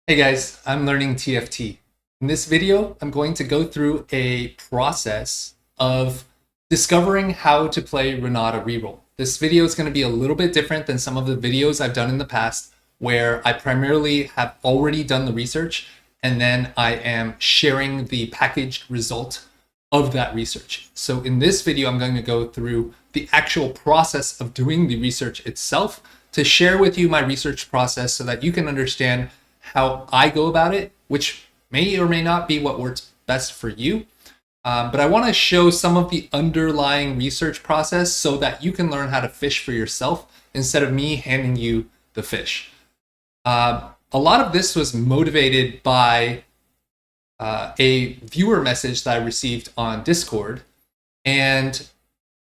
Hey guys, I'm learning TFT. In this video, I'm going to go through a process of discovering how to play Renata Reroll. This video is going to be a little bit different than some of the videos I've done in the past, where I primarily have already done the research and then I am sharing the packaged result of that research. So in this video, I'm going to go through the actual process of doing the research itself to share with you my research process so that you can understand how I go about it, which may or may not be what works best for you. But I want to show some of the underlying research process so that you can learn how to fish for yourself instead of me handing you the fish. A lot of this was motivated by a viewer message that I received on Discord. And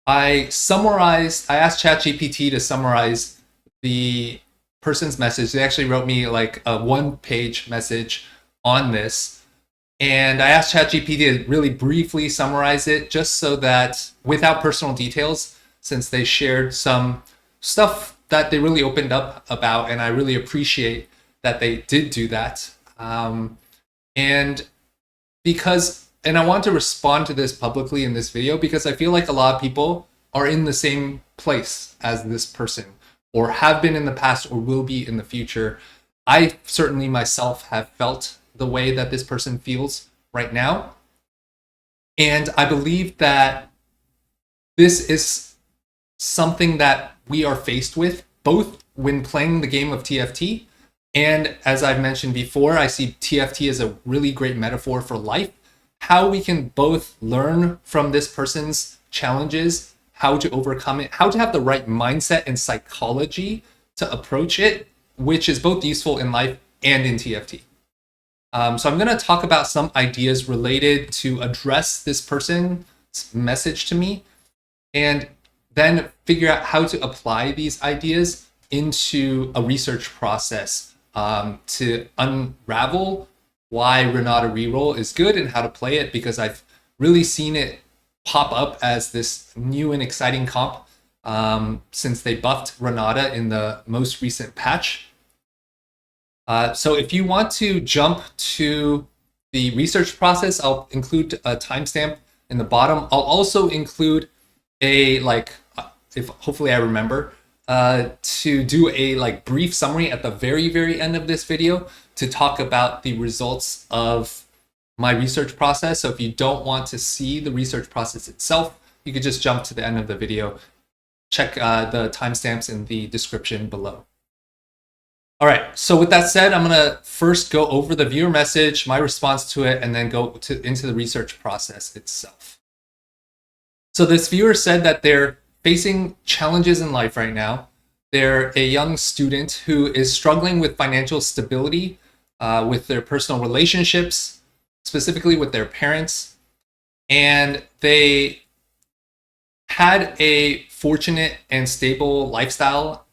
I asked ChatGPT to summarize the person's message. They actually wrote me like a one-page message on this. And I asked ChatGPT to really briefly summarize it just so that without personal details, since they shared some stuff that they really opened up about, and I really appreciate that they did do that. And I want to respond to this publicly in this video because I feel like a lot of people are in the same place as this person, or have been in the past or will be in the future. I certainly myself have felt the way that this person feels right now. And I believe that this is something that we are faced with, both when playing the game of TFT, and as I've mentioned before, I see TFT as a really great metaphor for life. How we can both learn from this person's challenges, how to overcome it, how to have the right mindset and psychology to approach it, which is both useful in life and in TFT. So I'm going to talk about some ideas related to address this person's message to me, and then figure out how to apply these ideas into a research process to unravel why Renata Reroll is good and how to play it, because I've really seen it pop up as this new and exciting comp since they buffed Renata in the most recent patch. So if you want to jump to the research process, I'll include a timestamp in the bottom. I'll also include if hopefully I remember, to do a brief summary at the very end of this video to talk about the results of my research process. So if you don't want to see the research process itself, you could just jump to the end of the video. Check the timestamps in the description below. All right, so with that said, I'm gonna first go over the viewer message, my response to it, and then go into the research process itself. So this viewer said that they're facing challenges in life right now. They're a young student who is struggling with financial stability, with their personal relationships, specifically with their parents. And they had a fortunate and stable lifestyle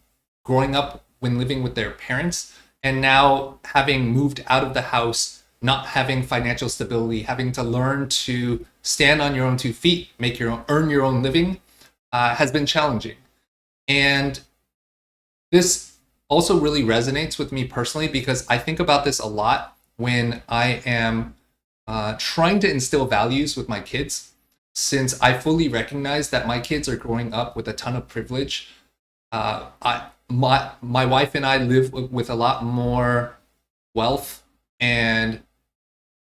growing up when living with their parents. And now having moved out of the house, not having financial stability, having to learn to stand on your own 2 feet, earn your own living, has been challenging. And this also really resonates with me personally because I think about this a lot when I am trying to instill values with my kids, since I fully recognize that my kids are growing up with a ton of privilege. My wife and I live with a lot more wealth and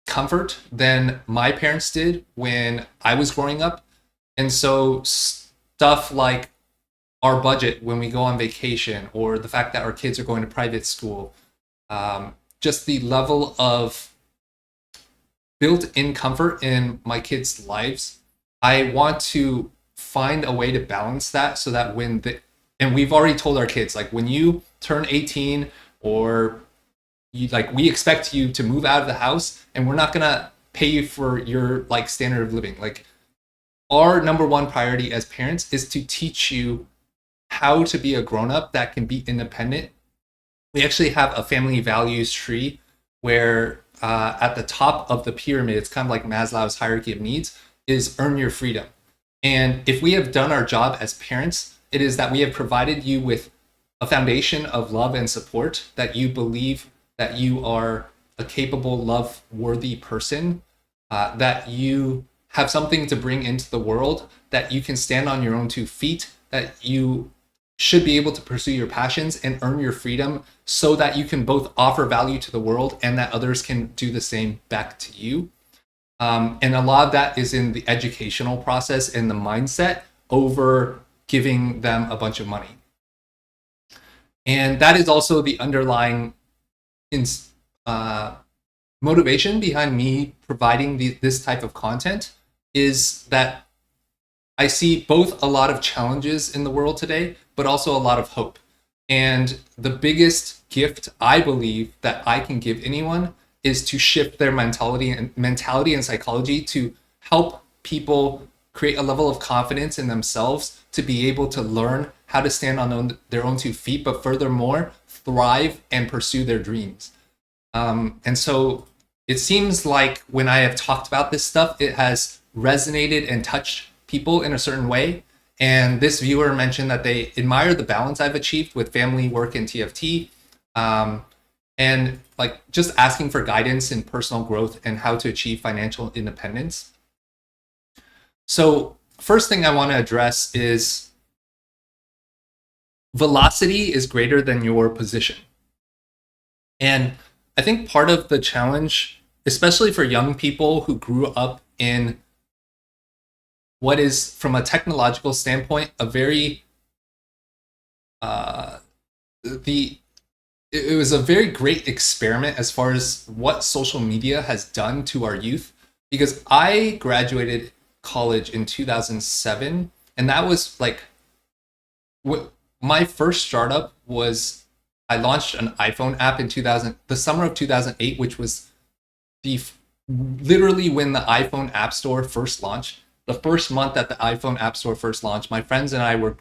comfort than my parents did when I was growing up. And so stuff like our budget when we go on vacation, or the fact that our kids are going to private school, just the level of built-in comfort in my kids' lives, I want to find a way to balance that so that and we've already told our kids, when you turn 18 or we expect you to move out of the house, and we're not gonna pay you for your standard of living. Our number one priority as parents is to teach you how to be a grown-up that can be independent. We actually have a family values tree where at the top of the pyramid, it's kind of like Maslow's hierarchy of needs, is earn your freedom. And if we have done our job as parents, it is that we have provided you with a foundation of love and support that you believe that you are a capable, love-worthy person, that you have something to bring into the world, that you can stand on your own 2 feet, that you should be able to pursue your passions and earn your freedom so that you can both offer value to the world and that others can do the same back to you. And a lot of that is in the educational process and the mindset over giving them a bunch of money. And that is also the underlying motivation behind me providing this type of content, is that I see both a lot of challenges in the world today, but also a lot of hope. And the biggest gift I believe that I can give anyone is to shift their mentality and psychology to help people create a level of confidence in themselves to be able to learn how to stand on their own 2 feet, but furthermore, thrive and pursue their dreams. And so it seems like when I have talked about this stuff, it has resonated and touched people in a certain way. And this viewer mentioned that they admire the balance I've achieved with family, work, and TFT. And like just asking for guidance in personal growth and how to achieve financial independence. So first thing I want to address is velocity is greater than your position. And I think part of the challenge, especially for young people who grew up in what is, from a technological standpoint, a very it was a very great experiment as far as what social media has done to our youth, because I graduated college in 2007, and that was like my first startup was I launched an iPhone app in the summer of 2008, which was literally when the iPhone App Store first launched. The first month that the iPhone App Store first launched, my friends and I were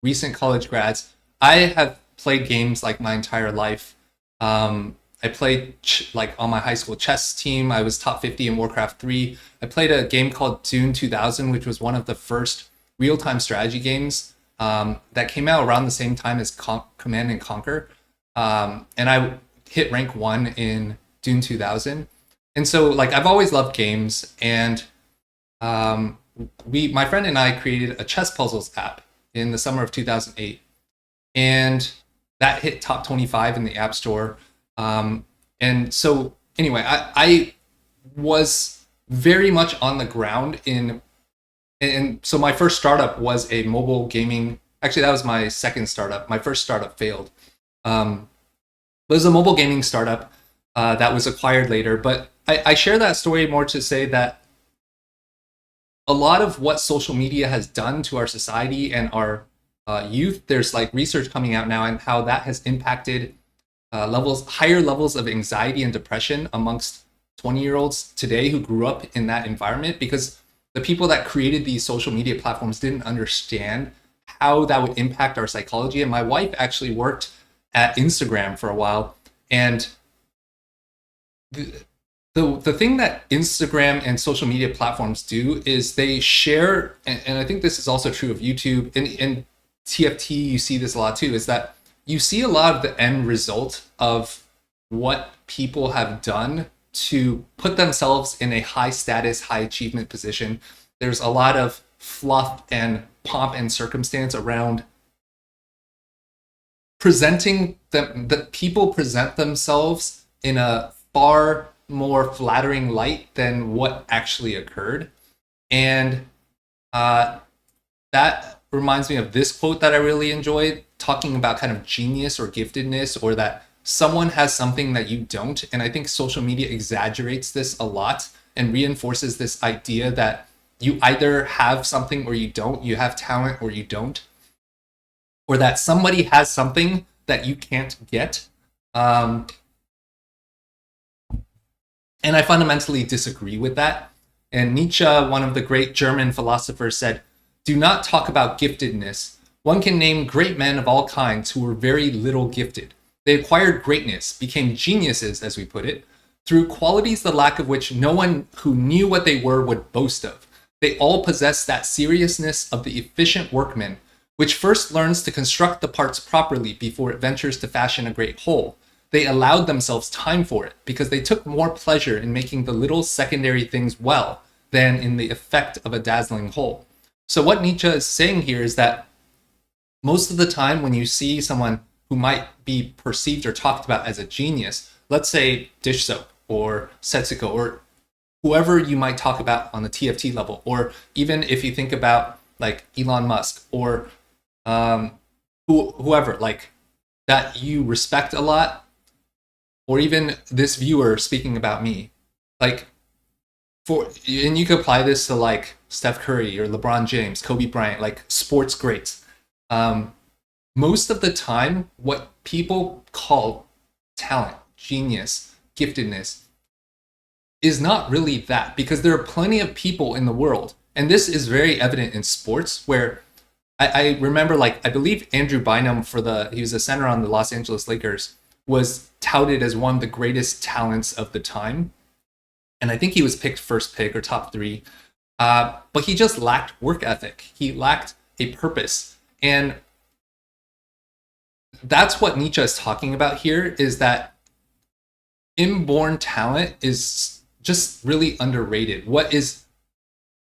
recent college grads. I have played games like my entire life. I played like on my high school chess team. I was top 50 in Warcraft 3. I played a game called Dune 2000, which was one of the first real-time strategy games that came out around the same time as Command and Conquer. And I hit rank 1 in Dune 2000. And so like I've always loved games, and my friend and I created a chess puzzles app in the summer of 2008, and that hit top 25 in the App Store. And so anyway, I was very much on the ground and so my first startup was a mobile gaming. Actually, that was my second startup. My first startup failed. It was a mobile gaming startup that was acquired later. But I share that story more to say that a lot of what social media has done to our society and our youth, there's like research coming out now and how that has impacted higher levels of anxiety and depression amongst 20-year-olds today who grew up in that environment, because the people that created these social media platforms didn't understand how that would impact our psychology. And my wife actually worked at Instagram for a while, and the thing that Instagram and social media platforms do is they share, and I think this is also true of YouTube and TFT, you see this a lot too, is that you see a lot of the end result of what people have done to put themselves in a high status, high achievement position. There's a lot of fluff and pomp and circumstance around presenting them, that people present themselves in a far more flattering light than what actually occurred. And that reminds me of this quote that I really enjoyed, talking about kind of genius or giftedness, or that someone has something that you don't. And I think social media exaggerates this a lot and reinforces this idea that you either have something or you don't, you have talent or you don't, or that somebody has something that you can't get. And I fundamentally disagree with that. And Nietzsche, one of the great German philosophers, said, "Do not talk about giftedness. One can name great men of all kinds who were very little gifted. They acquired greatness, became geniuses, as we put it, through qualities the lack of which no one who knew what they were would boast of. They all possess that seriousness of the efficient workman, which first learns to construct the parts properly before it ventures to fashion a great whole, they allowed themselves time for it because they took more pleasure in making the little secondary things well than in the effect of a dazzling whole. So what Nietzsche is saying here is that most of the time when you see someone who might be perceived or talked about as a genius, let's say dish soap or Setsuko or whoever you might talk about on the TFT level, or even if you think about like Elon Musk or whoever like that you respect a lot, or even this viewer speaking about me, like and you could apply this to like Steph Curry or LeBron James, Kobe Bryant, like sports greats. Most of the time, what people call talent, genius, giftedness is not really that, because there are plenty of people in the world, and this is very evident in sports where I remember, like, I believe Andrew Bynum he was a center on the Los Angeles Lakers, was touted as one of the greatest talents of the time. And I think he was picked first pick or top 3. But he just lacked work ethic. He lacked a purpose. And that's what Nietzsche is talking about here, is that inborn talent is just really underrated.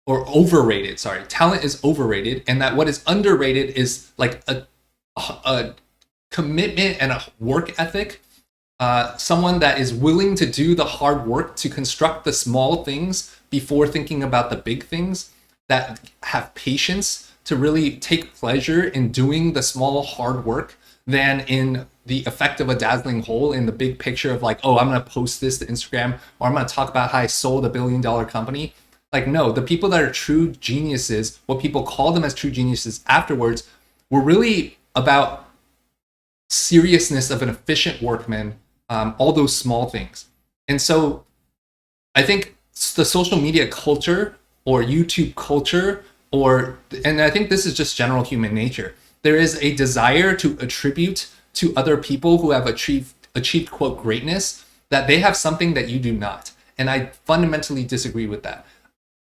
Overrated, sorry. Talent is overrated, and that what is underrated is like a commitment and a work ethic. Someone that is willing to do the hard work to construct the small things before thinking about the big things, that have patience to really take pleasure in doing the small hard work than in the effect of a dazzling whole in the big picture of like, oh, I'm going to post this to Instagram, or I'm going to talk about how I sold $1 billion company. Like, no, the people that are true geniuses, what people call them as true geniuses afterwards, were really about seriousness of an efficient workman, all those small things. And so I think the social media culture or YouTube culture, and I think this is just general human nature, there is a desire to attribute to other people who have achieved quote greatness that they have something that you do not. And I fundamentally disagree with that.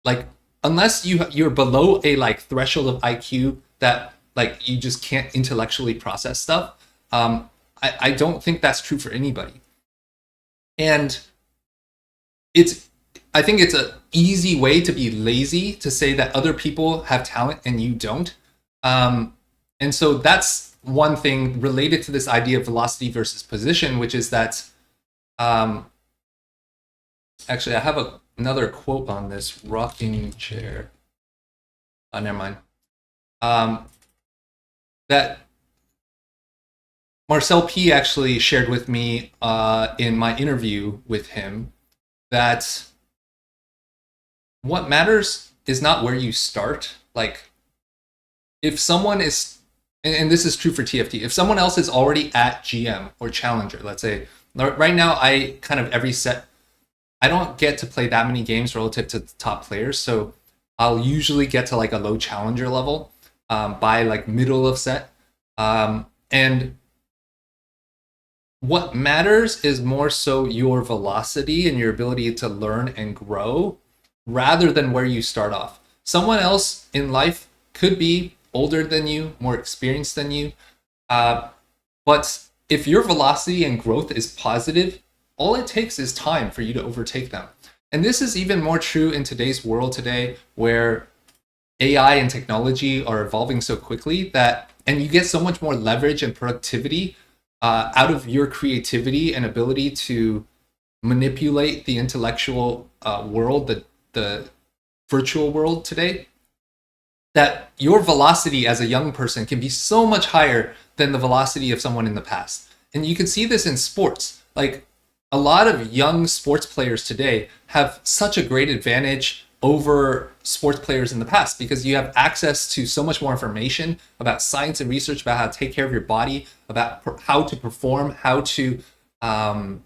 Like, unless you're below a like threshold of IQ that like you just can't intellectually process stuff, I don't think that's true for anybody. And I think it's an easy way to be lazy to say that other people have talent and you don't. And so that's one thing related to this idea of velocity versus position, which is that, actually, I have another quote on this rocking chair. Oh, never mind. That Marcel P actually shared with me in my interview with him, that what matters is not where you start. Like, if someone is, and this is true for TFT, if someone else is already at GM or Challenger, let's say, right now I kind of every set, I don't get to play that many games relative to top players, so I'll usually get to like a low Challenger level by like middle of set. And what matters is more so your velocity and your ability to learn and grow rather than where you start off. Someone else in life could be older than you, more experienced than you, but if your velocity and growth is positive, all it takes is time for you to overtake them. And this is even more true in today's world today, where AI and technology are evolving so quickly and you get so much more leverage and productivity out of your creativity and ability to manipulate the intellectual world, the virtual world today, that your velocity as a young person can be so much higher than the velocity of someone in the past. And you can see this in sports. Like, a lot of young sports players today have such a great advantage over sports players in the past because you have access to so much more information about science and research about how to take care of your body, about how to perform, how to the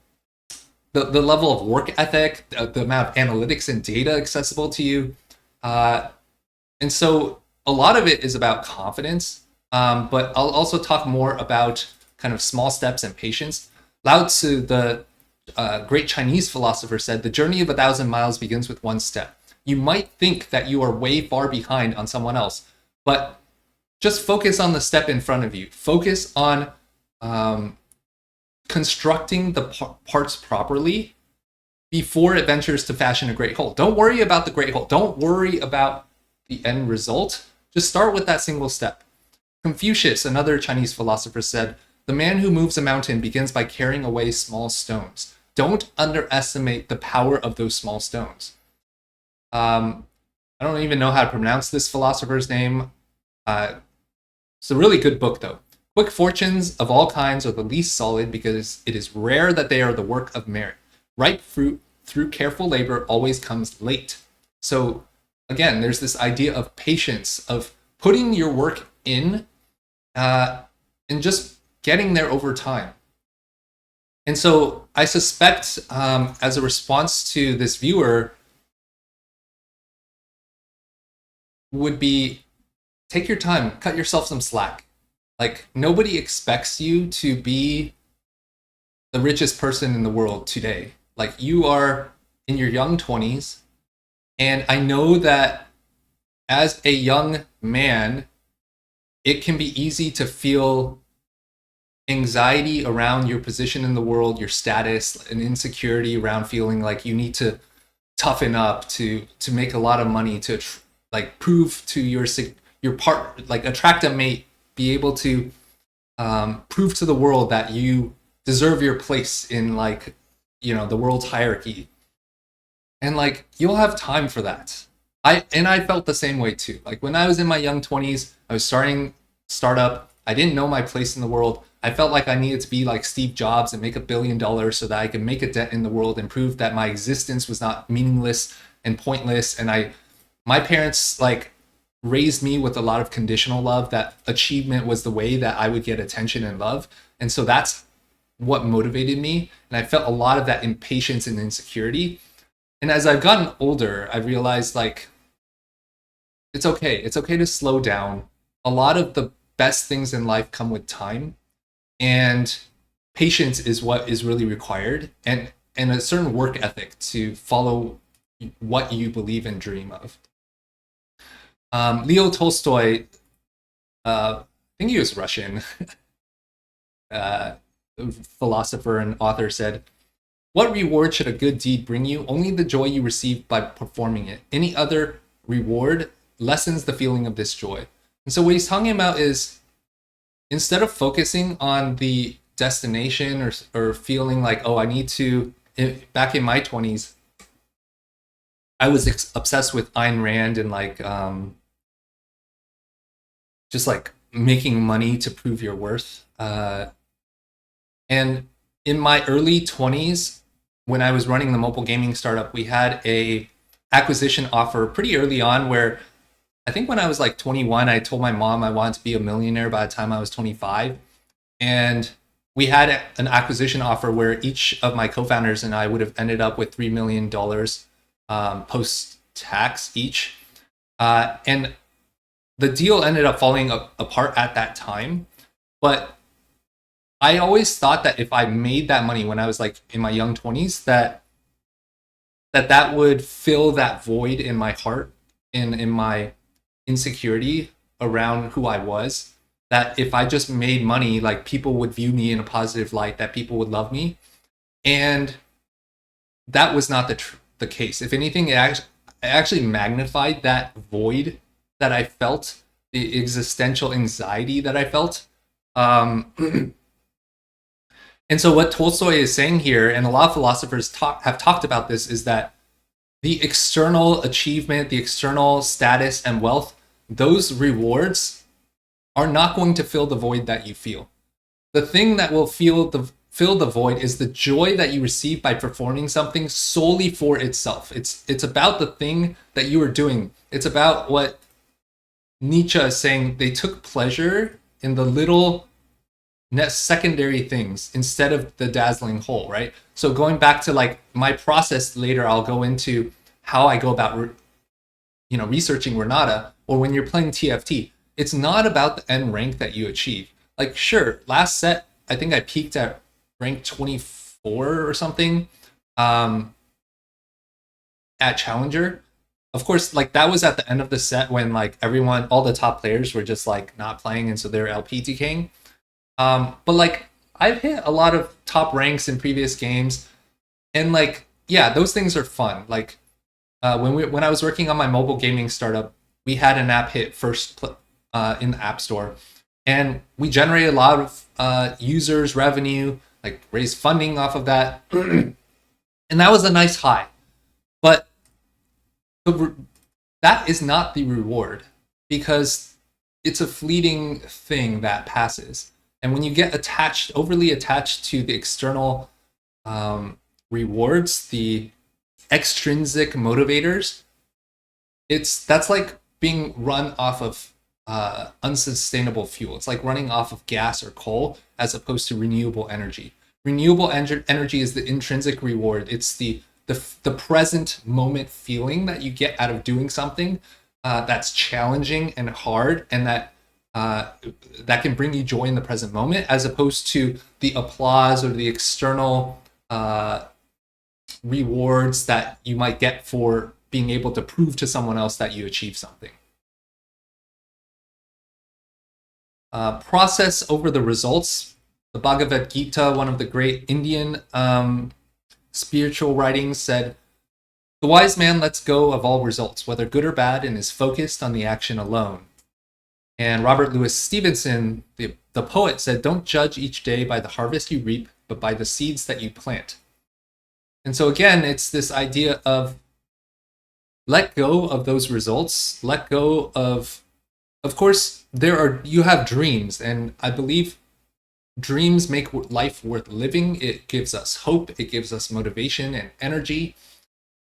level of work ethic, the amount of analytics and data accessible to you. And so a lot of it is about confidence, but I'll also talk more about kind of small steps and patience. Lao Tzu, the great Chinese philosopher, said, "The journey of 1,000 miles begins with one step." You might think that you are way far behind on someone else, but just focus on the step in front of you. Focus on constructing the parts properly before it ventures to fashion a great whole. Don't worry about the great whole. Don't worry about the end result. Just start with that single step. Confucius, another Chinese philosopher, said, "The man who moves a mountain begins by carrying away small stones. Don't underestimate the power of those small stones." I don't even know how to pronounce this philosopher's name. It's a really good book, though. Quick fortunes of all kinds are the least solid because it is rare that they are the work of merit. Ripe fruit through careful labor always comes late. So again, there's this idea of patience, of putting your work in and just getting there over time. And so I suspect as a response to this viewer would be, take your time, cut yourself some slack. Like, nobody expects you to be the richest person in the world today. Like, you are in your young 20s, and I know that as a young man, it can be easy to feel anxiety around your position in the world, your status, and insecurity around feeling like you need to toughen up to make a lot of money, to like prove to your part, like attract a mate, be able to prove to the world that you deserve your place in, like, you know, the world's hierarchy. And like, you'll have time for that. I felt the same way too. Like, when I was in my young 20s, I was starting startup. I didn't know my place in the world. I felt like I needed to be like Steve Jobs and make $1 billion so that I could make a dent in the world and prove that my existence was not meaningless and pointless. And my parents like raised me with a lot of conditional love, that achievement was the way that I would get attention and love. And so that's what motivated me. And I felt a lot of that impatience and insecurity. And as I've gotten older, I realized, like, it's okay. It's okay to slow down. A lot of the best things in life come with time, and patience is what is really required, and a certain work ethic to follow what you believe and dream of. Leo Tolstoy, I think he was Russian, philosopher and author, said, "What reward should a good deed bring you? Only the joy you receive by performing it. Any other reward lessens the feeling of this joy." And so what he's talking about is, instead of focusing on the destination or feeling like, oh, I need to, back in my 20s, I was obsessed with Ayn Rand and like, just like making money to prove your worth. And in my early 20s, when I was running the mobile gaming startup, we had a acquisition offer pretty early on where, I think when I was like 21, I told my mom I wanted to be a millionaire by the time I was 25. And we had an acquisition offer where each of my co-founders and I would have ended up with $3 million post-tax each. And the deal ended up falling apart at that time. But I always thought that if I made that money when I was like in my young 20s, that would fill that void in my heart, in my insecurity around who I was. That if I just made money, like, people would view me in a positive light, that people would love me. And that was not the case. If anything, it actually magnified that void that I felt, the existential anxiety that I felt. And so what Tolstoy is saying here, and a lot of philosophers have talked about this, is that the external achievement, the external status and wealth, those rewards are not going to fill the void that you feel. The thing that will fill the void is the joy that you receive by performing something solely for itself. It's about the thing that you are doing. It's about what Nietzsche is saying. They took pleasure in the little secondary things instead of the dazzling whole, right? So going back to like my process later, I'll go into how I go about researching Renata, or when you're playing TFT, it's not about the end rank that you achieve. Like, sure, last set, I think I peaked at rank 24 or something at Challenger. Of course, like, that was at the end of the set when like all the top players were just like not playing, and so they're LP DKing. But like, I've hit a lot of top ranks in previous games, and like, yeah, those things are fun. Like when I was working on my mobile gaming startup, we had an app hit first in the App Store, and we generated a lot of users, revenue, like raised funding off of that, and that was a nice high. But that is not the reward, because it's a fleeting thing that passes. And when you get attached, overly attached to the external rewards, the extrinsic motivators, that's like being run off of unsustainable fuel. It's like running off of gas or coal as opposed to renewable energy. Renewable energy is the intrinsic reward. It's the present moment feeling that you get out of doing something that's challenging and hard, and that can bring you joy in the present moment, as opposed to the applause or the external rewards that you might get for being able to prove to someone else that you achieved something. Process over the results. The Bhagavad Gita, one of the great Indian spiritual writings, said, "The wise man lets go of all results, whether good or bad, and is focused on the action alone." And Robert Louis Stevenson, the poet, said, "Don't judge each day by the harvest you reap, but by the seeds that you plant." And so again, it's this idea of let go of those results, let go of course, you have dreams, and I believe dreams make life worth living. It gives us hope, it gives us motivation and energy.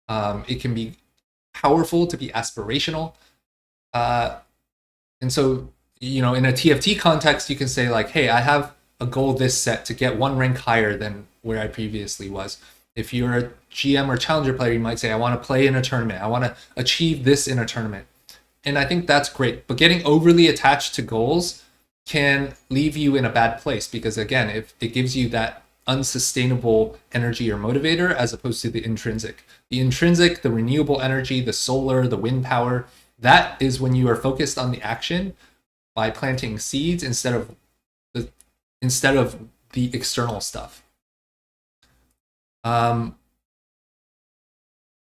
It can be powerful to be aspirational. And so, in a TFT context, you can say like, hey, I have a goal this set to get one rank higher than where I previously was. If you're a GM or challenger player, you might say, I want to play in a tournament. I want to achieve this in a tournament. And I think that's great. But getting overly attached to goals can leave you in a bad place, because again, if it gives you that unsustainable energy or motivator as opposed to the intrinsic. The intrinsic, the renewable energy, the solar, the wind power, that is when you are focused on the action by planting seeds instead of the external stuff.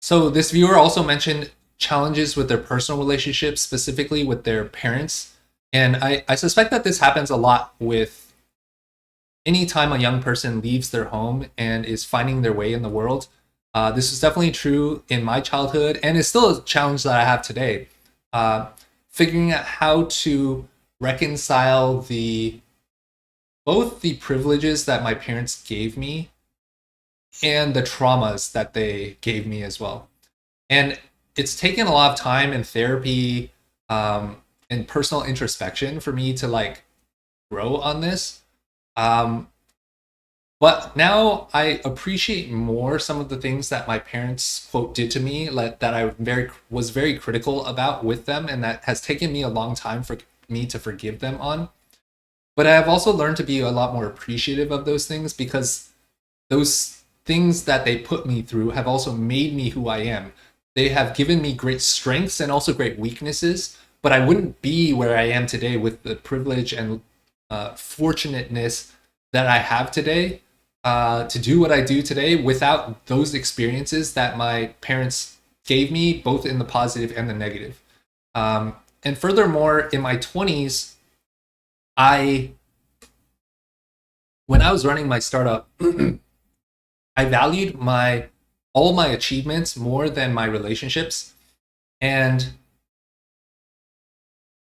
So this viewer also mentioned challenges with their personal relationships, specifically with their parents. And I suspect that this happens a lot with anytime a young person leaves their home and is finding their way in the world. This is definitely true in my childhood, and it's still a challenge that I have today. Figuring out how to reconcile both the privileges that my parents gave me and the traumas that they gave me as well. And it's taken a lot of time and therapy and personal introspection for me to like grow on this. But now I appreciate more some of the things that my parents, quote, did to me, that I was very critical about with them, and that has taken me a long time for me to forgive them on. But I have also learned to be a lot more appreciative of those things, because those things that they put me through have also made me who I am. They have given me great strengths and also great weaknesses, but I wouldn't be where I am today with the privilege and fortunateness that I have today to do what I do today without those experiences that my parents gave me, both in the positive and the negative. And furthermore, in my 20s, when I was running my startup, I valued all my achievements more than my relationships. And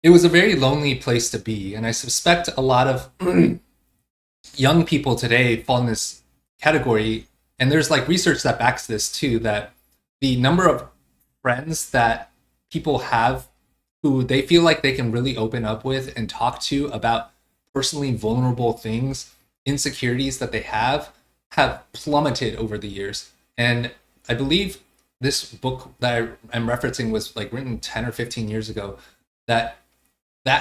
it was a very lonely place to be. And I suspect a lot of young people today fall in this category. And there's like research that backs this too, that the number of friends that people have who they feel like they can really open up with and talk to about personally vulnerable things, insecurities that they have plummeted over the years. And I believe this book that I'm referencing was like written 10 or 15 years ago. That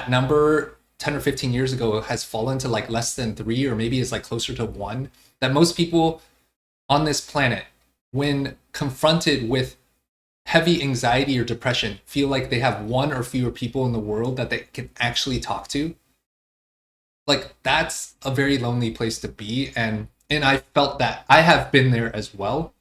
number 10 or 15 years ago has fallen to like less than 3, or maybe it's like closer to 1. That most people on this planet, when confronted with heavy anxiety or depression, feel like they have 1 or fewer people in the world that they can actually talk to. like that's a very lonely place to be, and I felt that. I have been there as well.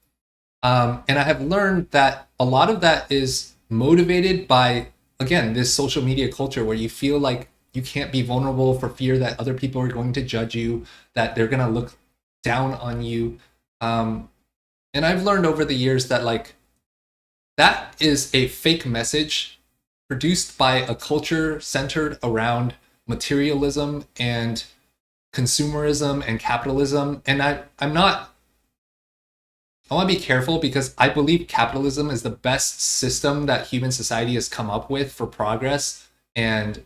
And I have learned that a lot of that is motivated by, again, this social media culture where you feel like you can't be vulnerable for fear that other people are going to judge you, that they're going to look down on you. Um, and I've learned over the years that like that is a fake message produced by a culture centered around materialism and consumerism and capitalism. And I'm not, I want to be careful because I believe capitalism is the best system that human society has come up with for progress and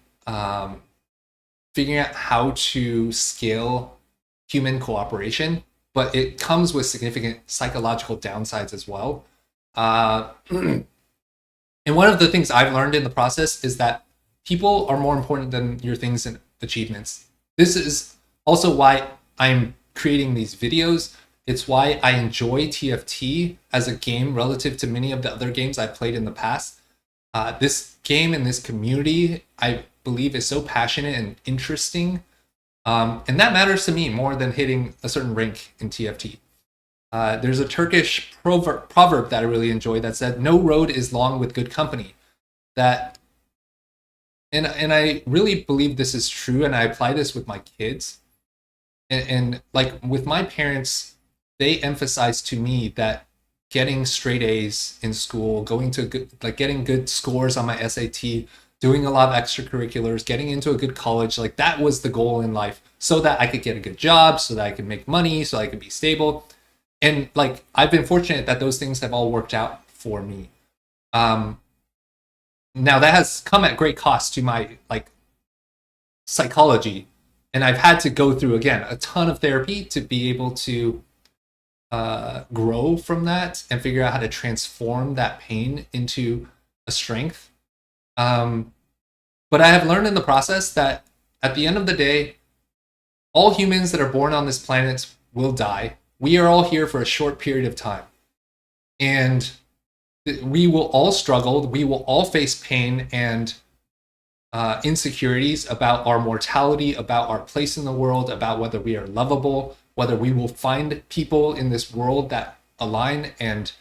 figuring out how to scale human cooperation. But it comes with significant psychological downsides as well. And one of the things I've learned in the process is that people are more important than your things and achievements. This is also why I'm creating these videos. It's why I enjoy TFT as a game relative to many of the other games I've played in the past. This game and this community, I believe, is so passionate and interesting. And that matters to me more than hitting a certain rank in TFT. There's a Turkish proverb that I really enjoy that said, "No road is long with good company." That, and I really believe this is true, and I apply this with my kids. And like with my parents, they emphasize to me that getting straight A's in school, going to good, like getting good scores on my SAT, doing a lot of extracurriculars, getting into a good college, like that was the goal in life, so that I could get a good job, so that I could make money, so I could be stable. And like I've been fortunate that those things have all worked out for me. Now that has come at great cost to my like psychology, and I've had to go through again a ton of therapy to be able to grow from that and figure out how to transform that pain into a strength. But I have learned in the process that at the end of the day, all humans that are born on this planet will die. We are all here for a short period of time. And we will all struggle. We will all face pain and insecurities about our mortality, about our place in the world, about whether we are lovable, whether we will find people in this world that align and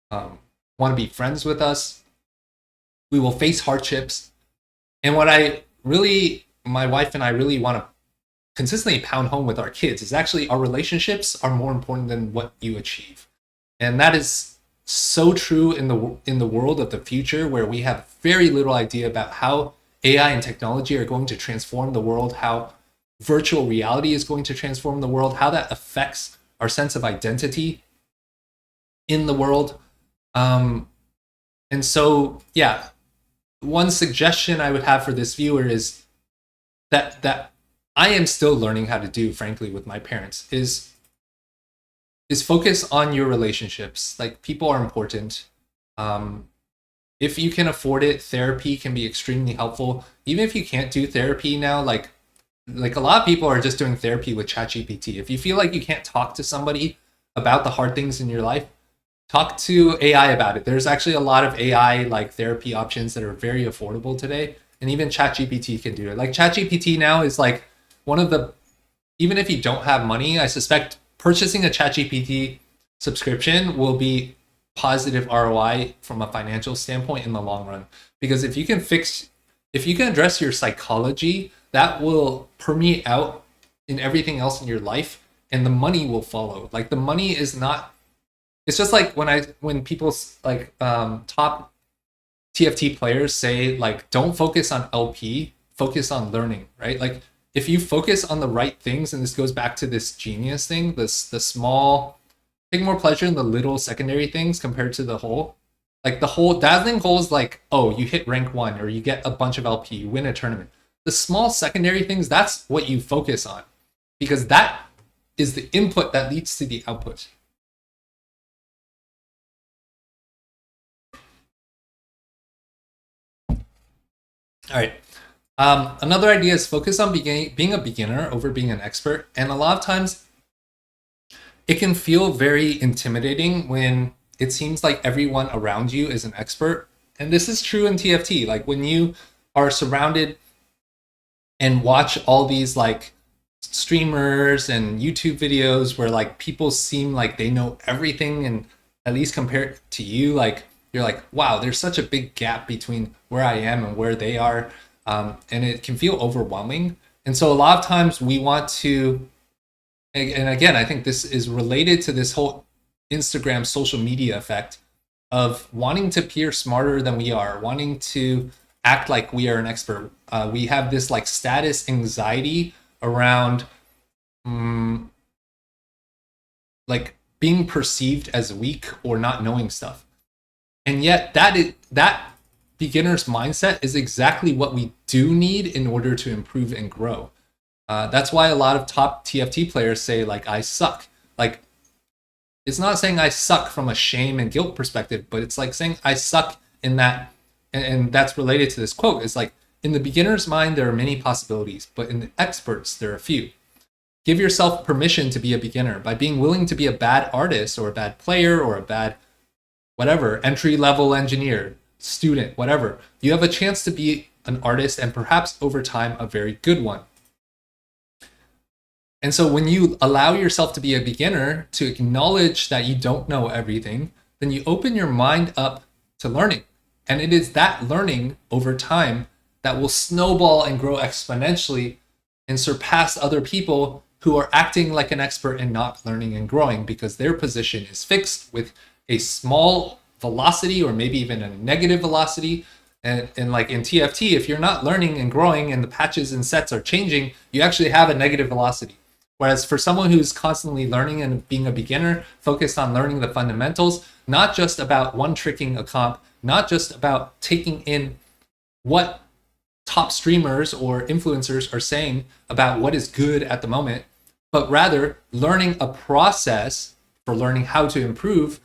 want to be friends with us. We will face hardships. And what my wife and I really want to consistently pound home with our kids is actually our relationships are more important than what you achieve. And that is so true in the world of the future, where we have very little idea about how AI and technology are going to transform the world, how virtual reality is going to transform the world, how that affects our sense of identity in the world. And so, yeah, one suggestion I would have for this viewer is that I am still learning how to do, frankly, with my parents, is focus on your relationships. Like, people are important. If you can afford it, therapy can be extremely helpful. Even if you can't do therapy now, like a lot of people are just doing therapy with ChatGPT. If you feel like you can't talk to somebody about the hard things in your life, talk to AI about it. There's actually a lot of AI like therapy options that are very affordable today, and even ChatGPT can do it. Like ChatGPT now is like one of the, even if you don't have money, I suspect purchasing a ChatGPT subscription will be positive ROI from a financial standpoint in the long run. Because if you can address your psychology, that will permeate out in everything else in your life, and the money will follow. Like the money is not, it's just like when people like top TFT players say like, don't focus on LP, focus on learning, right? Like if you focus on the right things, and this goes back to this genius thing, the small, take more pleasure in the little secondary things compared to the whole. Like the whole dazzling goal is like, oh, you hit rank 1 or you get a bunch of LP, you win a tournament. The small secondary things, that's what you focus on, because that is the input that leads to the output. All right. Another idea is focus on being a beginner over being an expert. And a lot of times it can feel very intimidating when it seems like everyone around you is an expert. And this is true in TFT. Like when you are surrounded and watch all these like streamers and YouTube videos where like people seem like they know everything, and at least compared to you, like you're like, wow, there's such a big gap between where I am and where they are, and it can feel overwhelming. And so a lot of times we want to, and again, I think this is related to this whole Instagram social media effect of wanting to appear smarter than we are, wanting to act like we are an expert. We have this like status anxiety around like being perceived as weak or not knowing stuff. And yet that beginner's mindset is exactly what we do need in order to improve and grow. That's why a lot of top TFT players say like, I suck. Like, it's not saying I suck from a shame and guilt perspective, but it's like saying I suck in that, and that's related to this quote. It's like, in the beginner's mind, there are many possibilities, but in the experts, there are a few. Give yourself permission to be a beginner by being willing to be a bad artist or a bad player or a bad whatever, entry-level engineer, student, whatever. You have a chance to be an artist and perhaps over time, a very good one. And so when you allow yourself to be a beginner, to acknowledge that you don't know everything, then you open your mind up to learning. And it is that learning over time that will snowball and grow exponentially and surpass other people who are acting like an expert and not learning and growing because their position is fixed with a small velocity or maybe even a negative velocity. And like in TFT, if you're not learning and growing and the patches and sets are changing, you actually have a negative velocity. Whereas for someone who's constantly learning and being a beginner, focused on learning the fundamentals, not just about one-tricking a comp, not just about taking in what top streamers or influencers are saying about what is good at the moment, but rather learning a process for learning how to improve,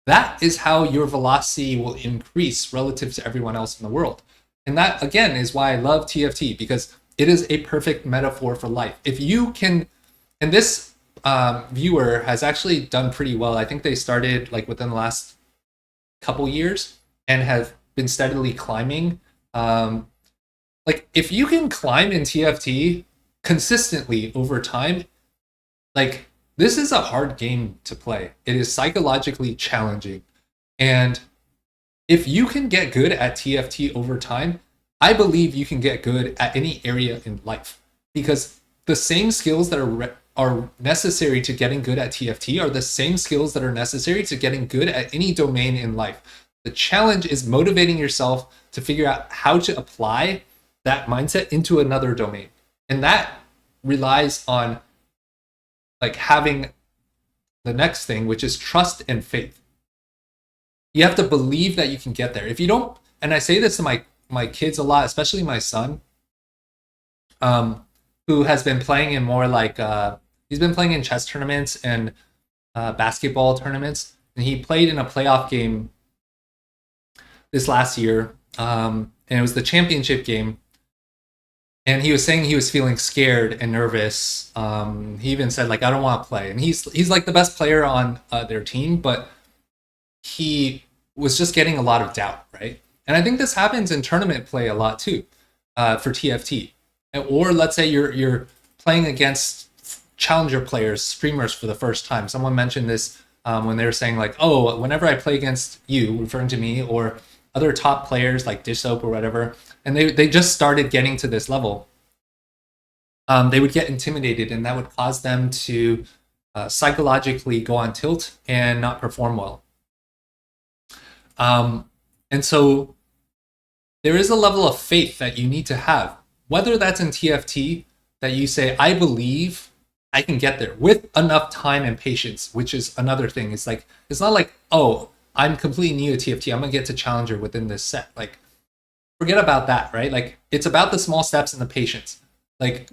that is how your velocity will increase relative to everyone else in the world. And that, again, is why I love TFT, because it is a perfect metaphor for life. If you can, and this viewer has actually done pretty well. I think they started like within the last couple years and have been steadily climbing. Like if you can climb in TFT consistently over time, like this is a hard game to play. It is psychologically challenging. And if you can get good at TFT over time, I believe you can get good at any area in life, because the same skills that are necessary to getting good at TFT are the same skills that are necessary to getting good at any domain in life. The challenge is motivating yourself to figure out how to apply that mindset into another domain. And that relies on like having the next thing, which is trust and faith. You have to believe that you can get there. If you don't, and I say this to my kids a lot, especially my son, who has been playing in more like, he's been playing in chess tournaments and basketball tournaments. And he played in a playoff game this last year. And it was the championship game. And he was saying he was feeling scared and nervous. He even said, like, I don't want to play. And he's like the best player on their team, but he was just getting a lot of doubt, right? And I think this happens in tournament play a lot too, for TFT. Or let's say you're playing against challenger players, streamers for the first time. Someone mentioned this when they were saying like, oh, whenever I play against you, referring to me, or other top players like Dish Soap or whatever, and they just started getting to this level, they would get intimidated, and that would cause them to psychologically go on tilt and not perform well. And so there is a level of faith that you need to have, whether that's in TFT, that you say, I believe I can get there with enough time and patience, which is another thing. It's like, it's not like, oh, I'm completely new to TFT, I'm gonna get to challenger within this set. Like, forget about that, right? Like, it's about the small steps and the patience. Like,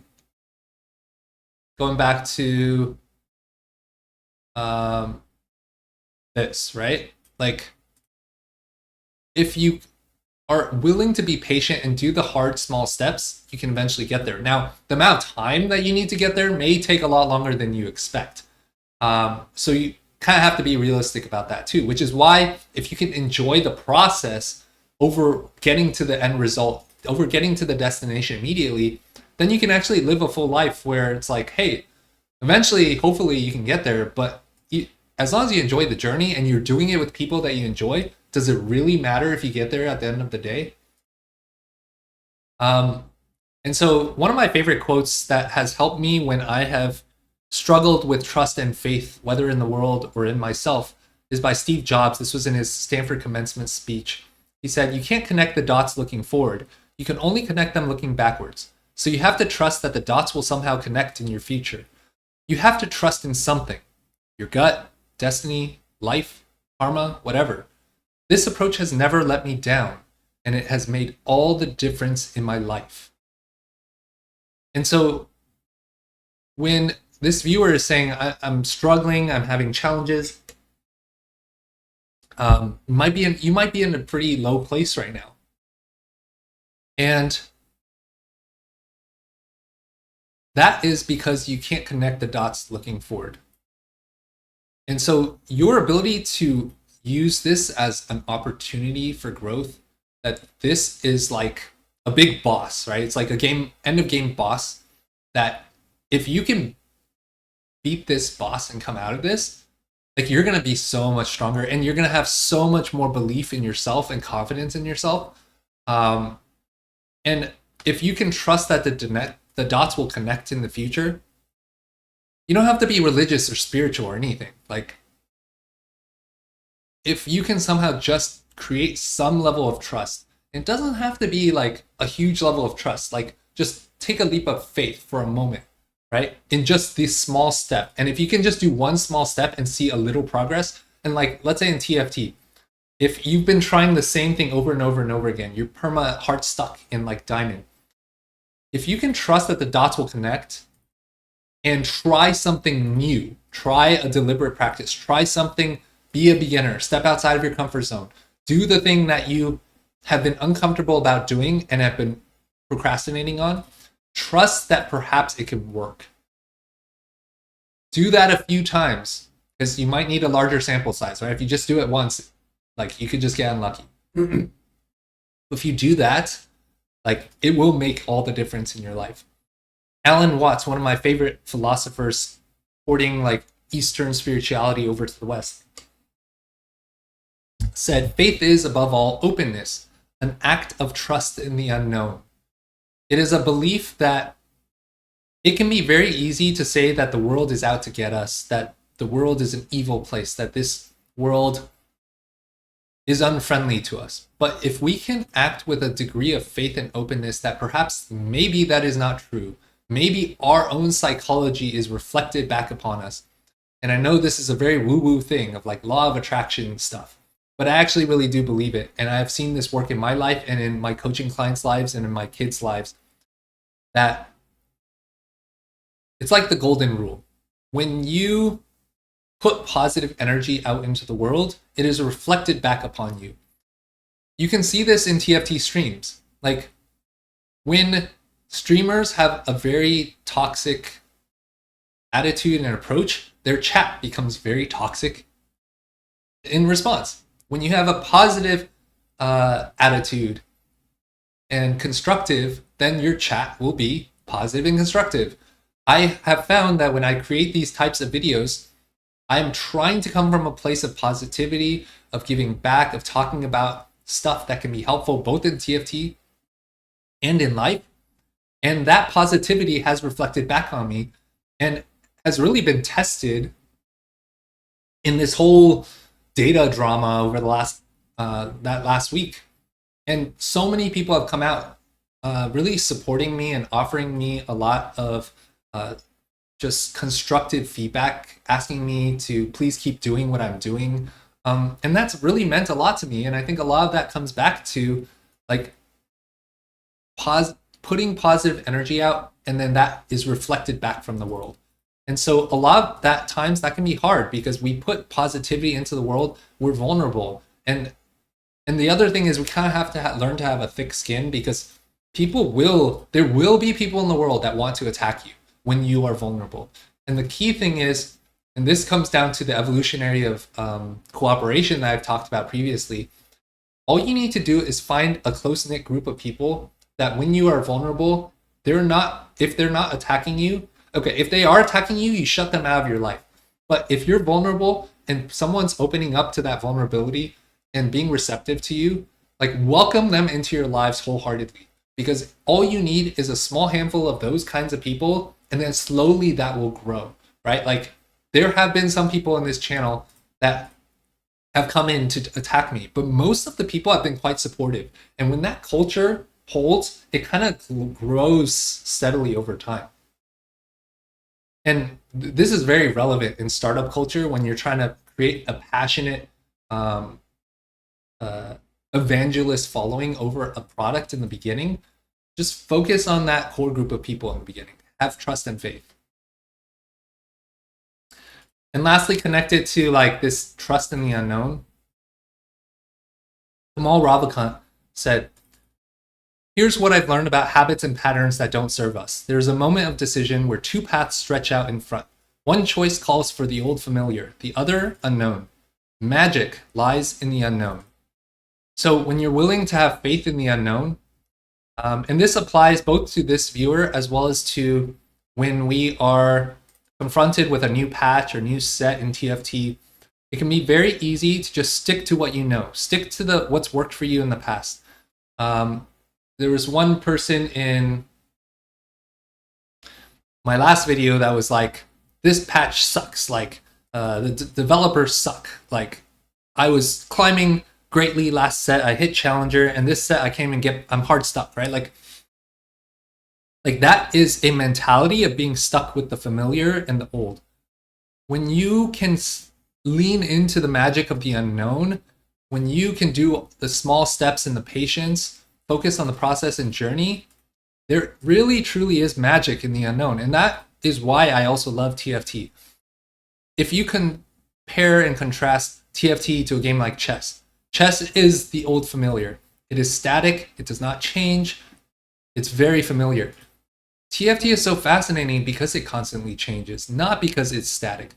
going back to this, right? Like, if you are willing to be patient and do the hard small steps, you can eventually get there. Now, the amount of time that you need to get there may take a lot longer than you expect. So you kind of have to be realistic about that too, which is why if you can enjoy the process over getting to the end result, over getting to the destination immediately, then you can actually live a full life where it's like, hey, eventually, hopefully you can get there, but as long as you enjoy the journey and you're doing it with people that you enjoy, does it really matter if you get there at the end of the day? And so one of my favorite quotes that has helped me when I have struggled with trust and faith, whether in the world or in myself, is by Steve Jobs. This was in his Stanford commencement speech. He said, "You can't connect the dots looking forward. You can only connect them looking backwards. So you have to trust that the dots will somehow connect in your future. You have to trust in something, your gut, destiny, life, karma, whatever. This approach has never let me down, and it has made all the difference in my life." And so when this viewer is saying, I'm struggling, I'm having challenges, you might be in a pretty low place right now. And that is because you can't connect the dots looking forward. And so your ability to use this as an opportunity for growth, that this is like a big boss, right? It's like a game, end of game boss, that if you can beat this boss and come out of this, like you're going to be so much stronger and you're going to have so much more belief in yourself and confidence in yourself. And if you can trust that the dots will connect in the future, you don't have to be religious or spiritual or anything. Like, if you can somehow just create some level of trust, it doesn't have to be like a huge level of trust. Like, just take a leap of faith for a moment, right? In just this small step. And if you can just do one small step and see a little progress, and like, let's say in TFT, if you've been trying the same thing over and over and over again, you're perma heart stuck in like diamond. If you can trust that the dots will connect and try something new, try a deliberate practice, try something, be a beginner, step outside of your comfort zone, do the thing that you have been uncomfortable about doing and have been procrastinating on, trust that perhaps it can work. Do that a few times, because you might need a larger sample size, right? If you just do it once, like, you could just get unlucky. If you do that, like, it will make all the difference in your life. Alan Watts, one of my favorite philosophers, porting like Eastern spirituality over to the West, said, "Faith is, above all, openness, an act of trust in the unknown. It is a belief that it can be very easy to say that the world is out to get us, that the world is an evil place, that this world is unfriendly to us. But if we can act with a degree of faith and openness that perhaps maybe that is not true, maybe our own psychology is reflected back upon us." And I know this is a very woo-woo thing of like law of attraction stuff, but I actually really do believe it. And I've seen this work in my life and in my coaching clients' lives and in my kids' lives, that it's like the golden rule. When you put positive energy out into the world, it is reflected back upon you. You can see this in TFT streams. Like, when streamers have a very toxic attitude and approach, their chat becomes very toxic in response. When you have a positive attitude and constructive, then your chat will be positive and constructive. I have found that when I create these types of videos, I'm trying to come from a place of positivity, of giving back, of talking about stuff that can be helpful both in TFT and in life. And that positivity has reflected back on me and has really been tested in this whole data drama over the last week. And so many people have come out really supporting me and offering me a lot of just constructive feedback, asking me to please keep doing what I'm doing. And that's really meant a lot to me. And I think a lot of that comes back to like putting positive energy out, and then that is reflected back from the world. And so a lot of that times that can be hard because we put positivity into the world, we're vulnerable. And the other thing is we kind of have to learn to have a thick skin, because there will be people in the world that want to attack you when you are vulnerable. And the key thing is, and this comes down to the evolutionary of cooperation that I've talked about previously, all you need to do is find a close-knit group of people that when you are vulnerable, if they're not attacking you, okay, if they are attacking you, you shut them out of your life. But if you're vulnerable and someone's opening up to that vulnerability and being receptive to you, like welcome them into your lives wholeheartedly. Because all you need is a small handful of those kinds of people, and then slowly that will grow, right? Like there have been some people in this channel that have come in to attack me, but most of the people have been quite supportive. And when that culture holds, it kind of grows steadily over time. And this is very relevant in startup culture when you're trying to create a passionate um, evangelist following over a product in the beginning. Just focus on that core group of people in the beginning. Have trust and faith. And lastly, connected to like this trust in the unknown, Kamal Ravikant said, "Here's what I've learned about habits and patterns that don't serve us. There's a moment of decision where two paths stretch out in front. One choice calls for the old familiar, the other unknown. Magic lies in the unknown." So when you're willing to have faith in the unknown, and this applies both to this viewer as well as to when we are confronted with a new patch or new set in TFT, it can be very easy to just stick to what you know. Stick to what's worked for you in the past. There was one person in my last video that was like, this patch sucks. Like the developers suck. Like I was climbing greatly last set, I hit challenger, and this set I came and I'm hard stuck, right? Like that is a mentality of being stuck with the familiar and the old. When you can lean into the magic of the unknown, when you can do the small steps and the patience, focus on the process and journey, there really truly is magic in the unknown. And that is why I also love TFT. If you compare and contrast TFT to a game like chess, chess is the old familiar. It is static, it does not change, it's very familiar. TFT is so fascinating because it constantly changes, not because it's static.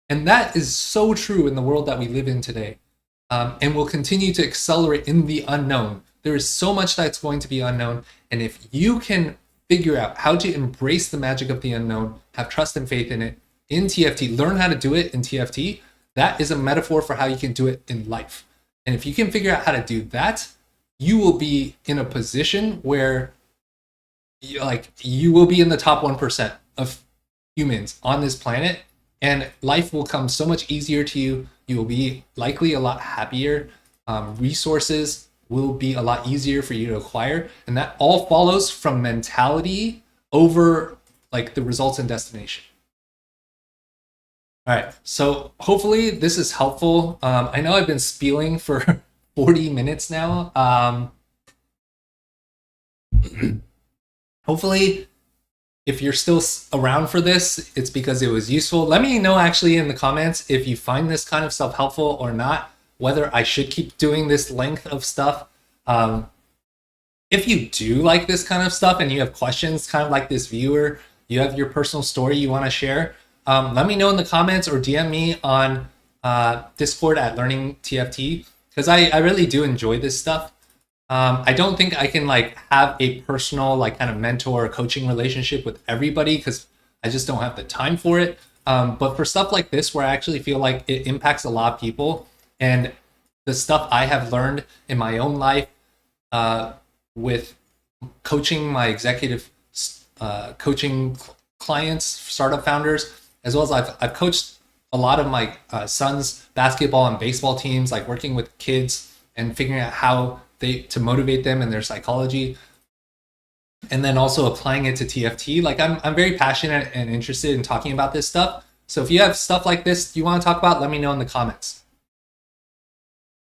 And that is so true in the world that we live in today, and will continue to accelerate in the unknown. There is so much that's going to be unknown, and if you can figure out how to embrace the magic of the unknown, have trust and faith in it in TFT, learn how to do it in TFT, that is a metaphor for how you can do it in life. And if you can figure out how to do that, you will be in a position where you will be in the top 1% of humans on this planet, and life will come so much easier to you. You will be likely a lot happier. Resources will be a lot easier for you to acquire. And that all follows from mentality over like the results and destination. All right, so hopefully this is helpful. I know I've been spieling for 40 minutes now. Hopefully, if you're still around for this, it's because it was useful. Let me know actually in the comments if you find this kind of stuff helpful or not, whether I should keep doing this length of stuff. If you do like this kind of stuff and you have questions, kind of like this viewer, you have your personal story you want to share, let me know in the comments or DM me on Discord at Learning TFT, because I really do enjoy this stuff. I don't think I can like have a personal like kind of mentor or coaching relationship with everybody because I just don't have the time for it. But for stuff like this, where I actually feel like it impacts a lot of people, and the stuff I have learned in my own life with coaching my executive coaching clients, startup founders, as well as I've coached a lot of my son's basketball and baseball teams, like working with kids and figuring out how to motivate them in their psychology, and then also applying it to TFT. Like I'm very passionate and interested in talking about this stuff. So if you have stuff like this you want to talk about, let me know in the comments.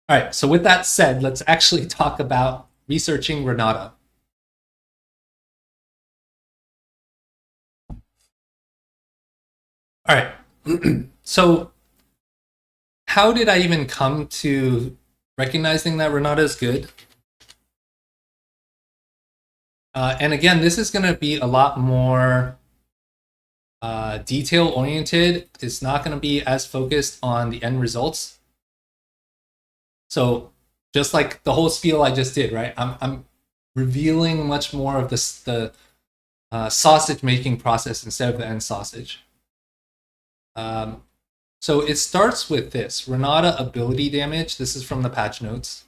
All right, so with that said, let's actually talk about researching Renata. All right, so how did I even come to recognizing that Renata is good? And again, this is going to be a lot more detail oriented. It's not going to be as focused on the end results. So just like the whole spiel I just did, right? I'm revealing much more of the sausage making process instead of the end sausage. So it starts with this Renata ability damage. This is from the patch notes.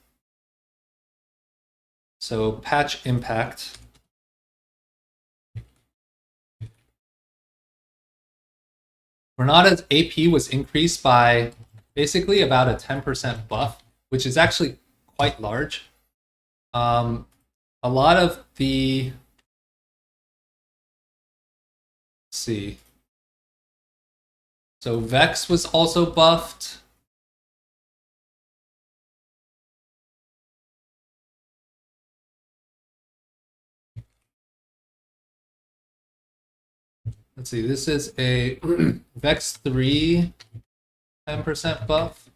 So patch impact. Renata's AP was increased by basically about a 10% buff, which is actually quite large. A lot of the, let's see. So Vex was also buffed. Let's see, this is a Vex 3 10% buff.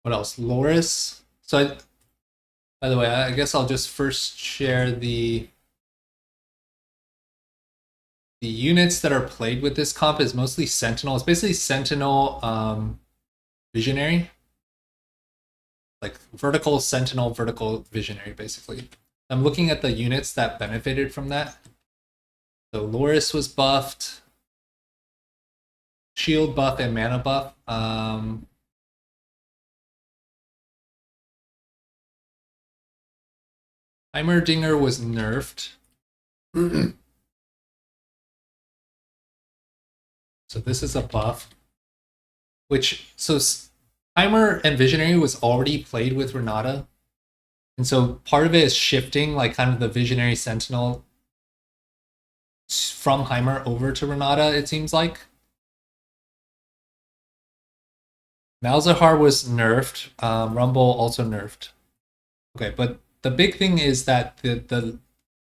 What else? Loris. So by the way, I guess I'll just first share the units that are played with this comp is mostly Sentinel. It's basically Sentinel Visionary. Like vertical Sentinel, vertical Visionary, basically. I'm looking at the units that benefited from that. So Loris was buffed. Shield buff and mana buff. Heimerdinger was nerfed. So this is a buff. So Heimer and Visionary was already played with Renata. And so part of it is shifting like kind of the Visionary Sentinel from Heimer over to Renata, it seems like. Malzahar was nerfed. Rumble also nerfed. Okay, but the big thing is that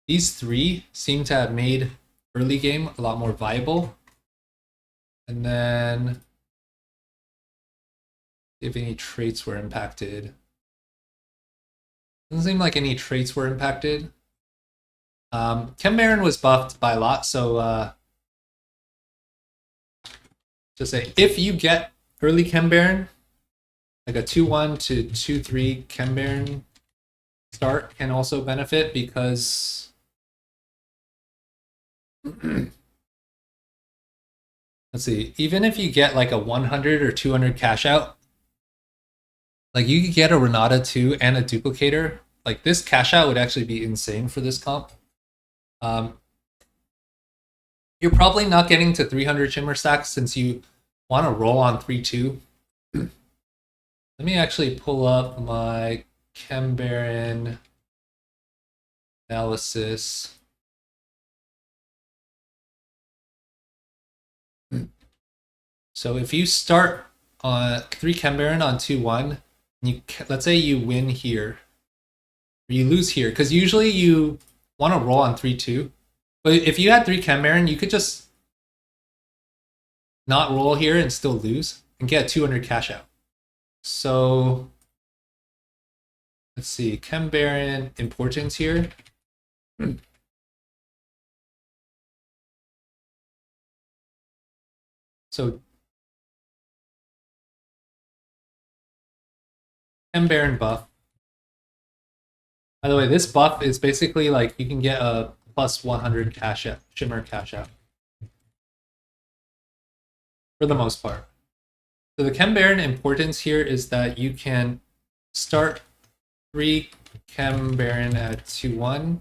these three seem to have made early game a lot more viable. And then if any traits were impacted. Doesn't seem like any traits were impacted. Chem Baron was buffed by a lot, so just say if you get early Chem Baron, like a 2-1 to 2-3 Chem Baron start can also benefit because let's see, even if you get like a 100 or 200 cash out, like you could get a Renata 2 and a duplicator. Like this cash out would actually be insane for this comp. You're probably not getting to 300 Shimmer stacks since you want to roll on 3-2. Let me actually pull up my Chem Baron analysis. So if you start on 3 Chem Baron on 2-1, let's say you win here, or you lose here, because usually you want to roll on 3-2. But if you had 3 Chem Baron, you could just not roll here and still lose and get 200 cash out. So let's see, Chem Baron importance here. So Chem Baron buff. By the way, this buff is basically like you can get a plus 100 cash out, Shimmer cash out. For the most part. So the Chem Baron importance here is that you can start 3 Chem Baron at 2-1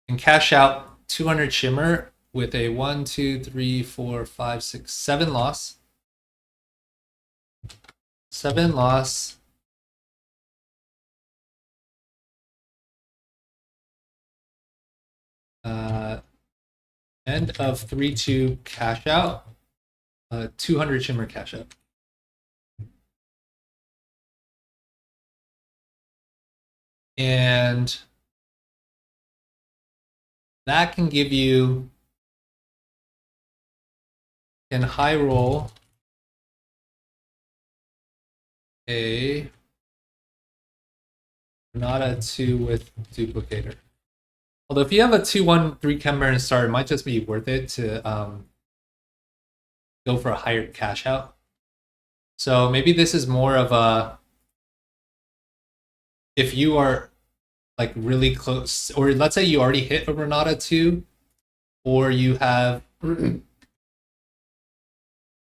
and cash out 200 Shimmer with a 1, 2, 3, 4, 5, 6, 7 loss. 7 loss. End of 3-2 cash out. 200 Shimmer cash out. And that can give you, in high roll, a Renata 2 with duplicator. Although if you have a 2-1 3 Chem Baron start, it might just be worth it to go for a higher cash out. So maybe this is more of a, if you are like really close, or let's say you already hit a Renata 2, or you have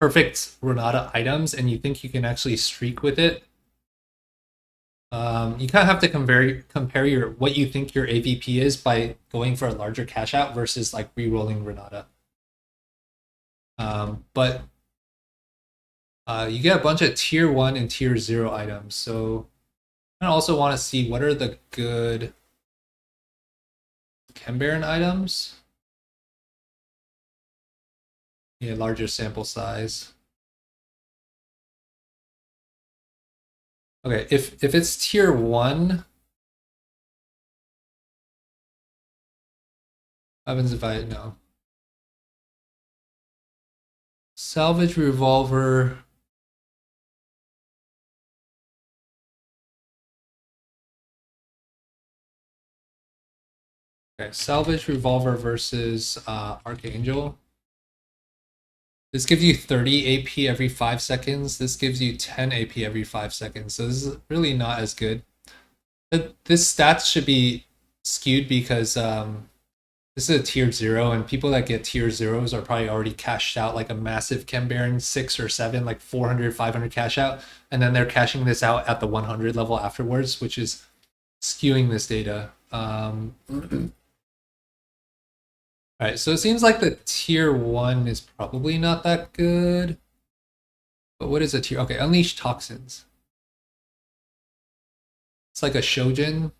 perfect Renata items and you think you can actually streak with it. You kind of have to compare your what you think your AVP is by going for a larger cash out versus like re-rolling Renata. But you get a bunch of tier 1 and tier 0 items. So I also want to see what are the good Chembaron items. Yeah, larger sample size. Okay, if it's tier 1, what happens if I no? Salvage revolver. Okay, salvage revolver versus Archangel. This gives you 30 AP every 5 seconds. This gives you 10 AP every 5 seconds. So this is really not as good. This stats should be skewed because this is a tier 0, and people that get tier 0s are probably already cashed out like a massive Chem Baron 6 or 7, like 400, 500 cash out. And then they're cashing this out at the 100 level afterwards, which is skewing this data. All right, so it seems like the tier 1 is probably not that good. But what is a tier? Okay, Unleash Toxins. It's like a Shojin.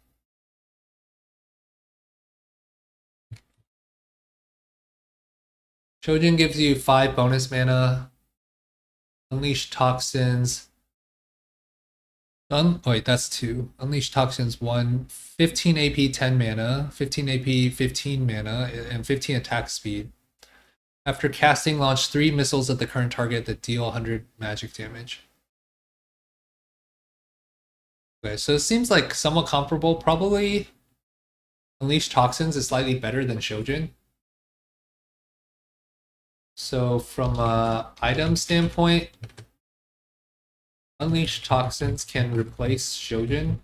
Shojin gives you 5 bonus mana. Unleash Toxins. Wait, that's 2. Unleash Toxins 1. 15 AP, 10 mana. 15 AP, 15 mana, and 15 attack speed. After casting, launch 3 missiles at the current target that deal 100 magic damage. Okay, so it seems like somewhat comparable. Probably Unleash Toxins is slightly better than Shojin. So from a item standpoint, Unleash Toxins can replace Shojin.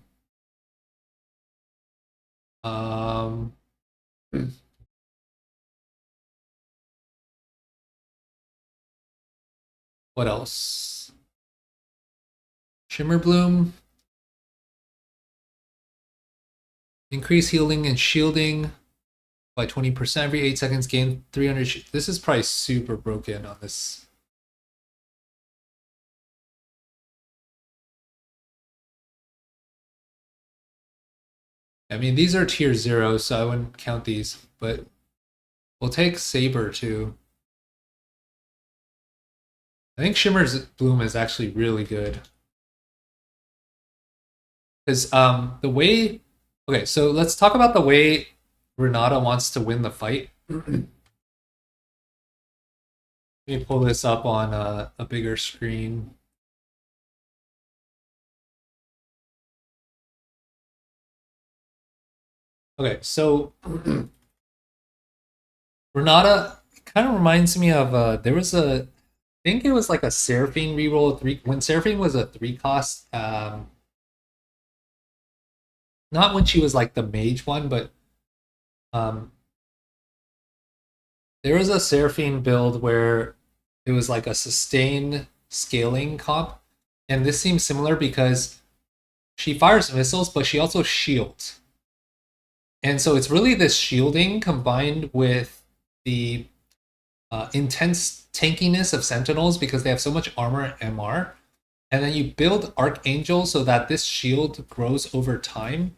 What else? Shimmer Bloom. Increase healing and shielding by 20% every 8 seconds. Gain 300. This is probably super broken on this. I mean, these are tier 0, so I wouldn't count these, but we'll take Saber too. I think Shimmer's Bloom is actually really good. Because the way... Okay, so let's talk about the way Renata wants to win the fight. Let me pull this up on a bigger screen. Okay, so Renata kind of reminds me of there was a, I think it was like a Seraphine reroll 3 when Seraphine was a 3 cost. Not when she was like the mage one, but there was a Seraphine build where it was like a sustain scaling comp, and this seems similar because she fires missiles, but she also shields. And so it's really this shielding combined with the intense tankiness of Sentinels because they have so much armor and MR. And then you build Archangel so that this shield grows over time.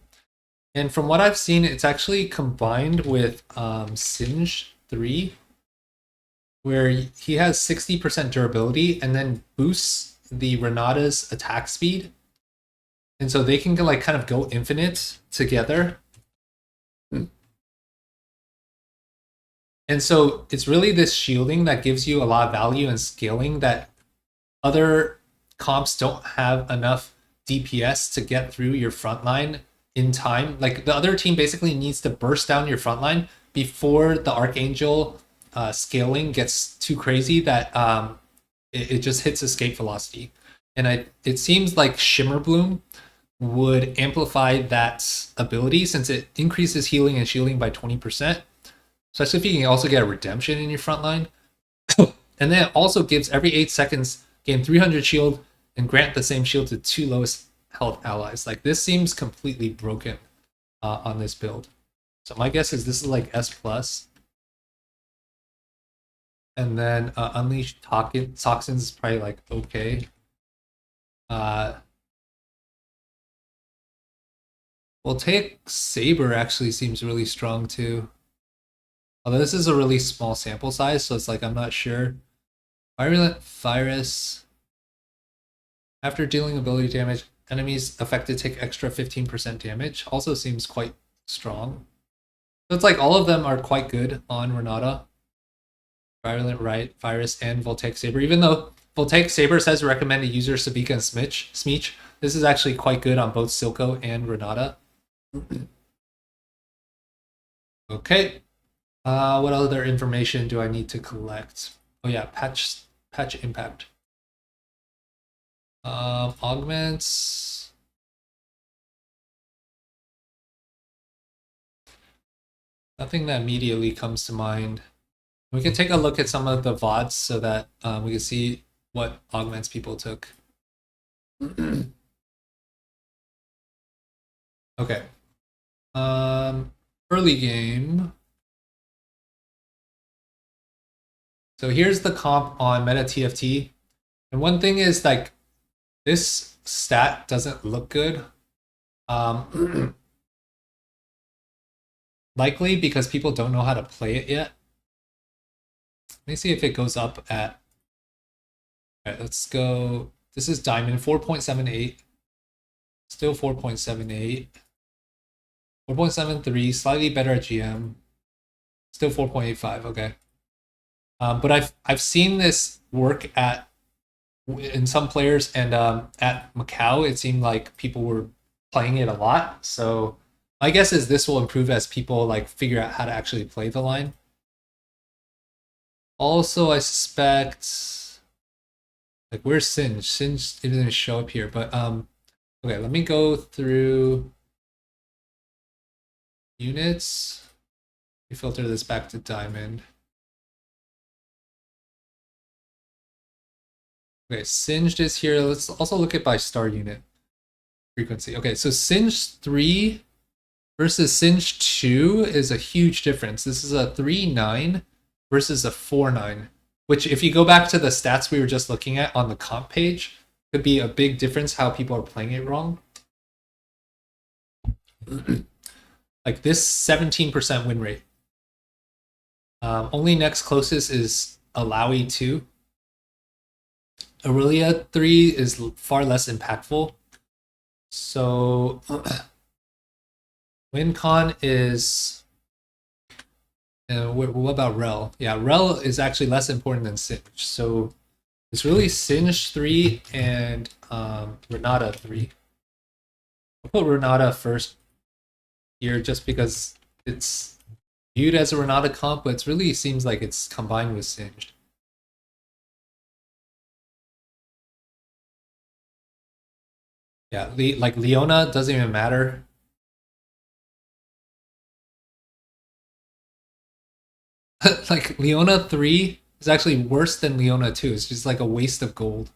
And from what I've seen, it's actually combined with Singe 3, where he has 60% durability and then boosts the Renata's attack speed. And so they can like kind of go infinite together. And so it's really this shielding that gives you a lot of value and scaling that other comps don't have enough DPS to get through your front line in time. Like the other team basically needs to burst down your front line before the Archangel scaling gets too crazy that it just hits escape velocity. and it seems like Shimmer Bloom would amplify that ability since it increases healing and shielding by 20%. Especially if you can also get a redemption in your front line. And then it also gives every 8 seconds gain 300 shield and grant the same shield to 2 lowest health allies. Like this seems completely broken on this build. So my guess is this is like S plus. And then Unleashed Toxins is probably like okay. Voltaic Saber actually seems really strong too. Although this is a really small sample size, so it's like I'm not sure. Virulent Virus. After dealing ability damage, enemies affected take extra 15% damage. Also seems quite strong. So it's like all of them are quite good on Renata. Virulent Virus and Voltaic Saber. Even though Voltaic Saber says recommended user Sabika and Smeech, this is actually quite good on both Silco and Renata. Okay. What other information do I need to collect? Oh yeah, patch impact. Augments. Nothing that immediately comes to mind. We can take a look at some of the VODs so that we can see what augments people took. Okay. Early game. So here's the comp on meta TFT. And one thing is like this stat doesn't look good. Likely because people don't know how to play it yet. Let me see if it goes up at... Alright, let's go... This is Diamond, 4.78. Still 4.78. 4.73, slightly better at GM. Still 4.85, okay. But I've seen this work in some players, and at Macau, it seemed like people were playing it a lot. So my guess is this will improve as people like figure out how to actually play the line. Also, I suspect like where's Singe? Singe didn't show up here, but okay, let me go through units. We filter this back to Diamond. Okay, Singed is here. Let's also look at by star unit frequency. Okay, so Singed 3 versus Singed 2 is a huge difference. This is a 3-9 versus a 4-9, which if you go back to the stats we were just looking at on the comp page, could be a big difference how people are playing it wrong. Like this 17% win rate. Only next closest is Alawi 2. Aurelia 3 is far less impactful. So WinCon is... what about Rel? Yeah, Rel is actually less important than Singe. So it's really Singe 3 and Renata 3. I'll put Renata first here just because it's viewed as a Renata comp, but it really seems like it's combined with Singed. Yeah, like Leona doesn't even matter. Like Leona 3 is actually worse than Leona 2. It's just like a waste of gold.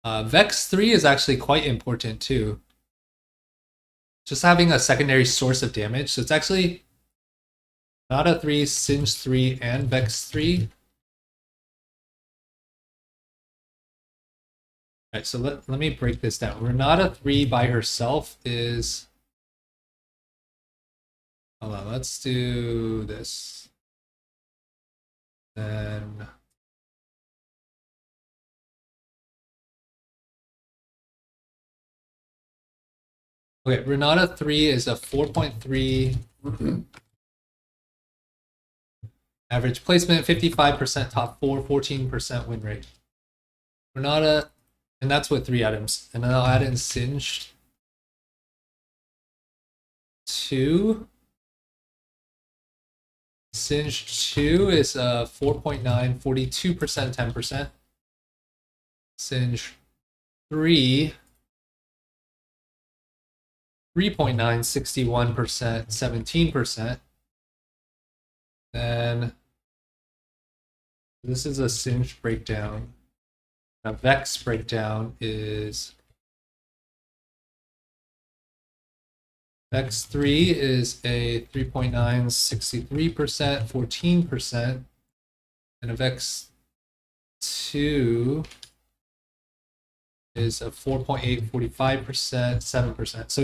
Vex 3 is actually quite important too. Just having a secondary source of damage. So it's actually Nada 3, Singe 3, and Vex 3. Alright, so let me break this down. Renata 3 by herself is... Hold on, let's do this. Then... Okay, Renata 3 is a 4.3 average placement, 55% top 4, 14% win rate. Renata, and that's with 3 items. And then I'll add in Singed 2. Singed 2 is a 4.9, 42%, 10%. Singe 3, 3.9, 61%, 17%. Then this is a Singe breakdown. Now Vex breakdown is Vex3 is a 3.9, 63%, 14%, and a Vex2 is a 4.8, 45%, 7%. So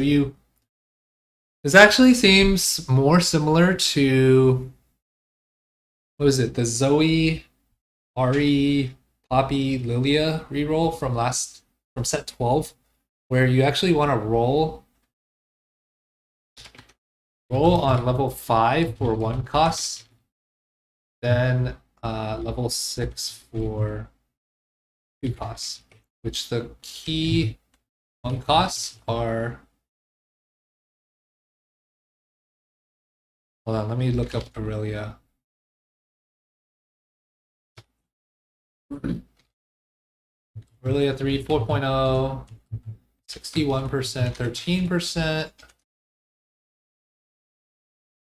this actually seems more similar to, what is it, the Zoe, Ari, Poppy, Lilia reroll from set 12, where you actually want to roll on level 5 for 1 cost, then level 6 for 2 costs, which the key 1 costs are. Hold on, let me look up Aurelia. Aurelia 3, 4.0, 61%, 13%.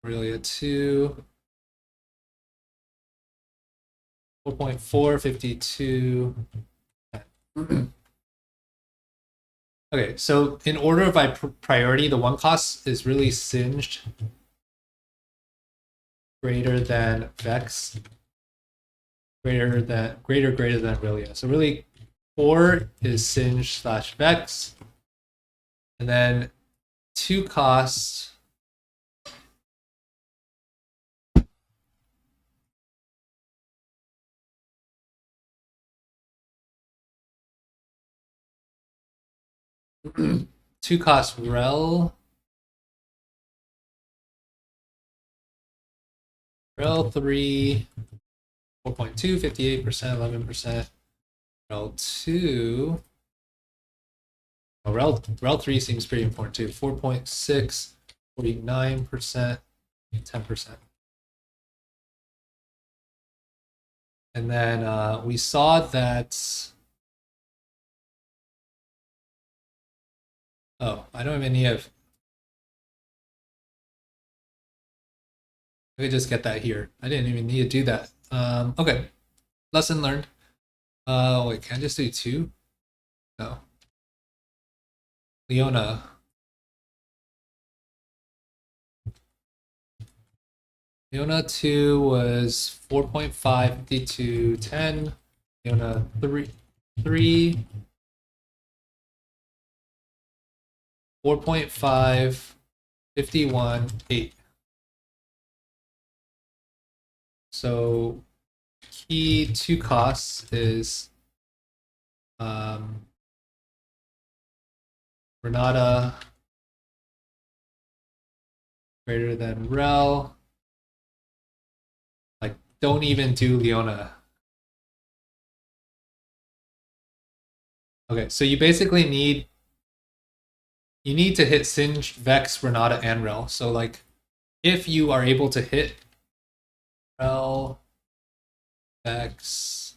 Aurelia 2, 4.4, 52. Okay, so in order of priority, the 1 cost is really Singed greater than Vex, greater than Aurelia. So really 4 is Singe / Vex, and then 2 costs two cost Rel 3, 4.2, 58%, 11%. Rel 2. Oh, Rel 3 seems pretty important too. 4.6, 49%, 10%. And then we saw that. Oh, I don't even need a. I could just get that here. I didn't even need to do that. Okay, lesson learned. Wait, can I just do 2? No. Leona. Leona 2 was 4.5, 52, 10. Leona 3, 4.5, 51, 8. So key 2 costs is Renata greater than Rel. Like, don't even do Leona. Okay, so you basically need to hit Singe, Vex, Renata, and Rel. So like, if you are able to hit Rel, Vex,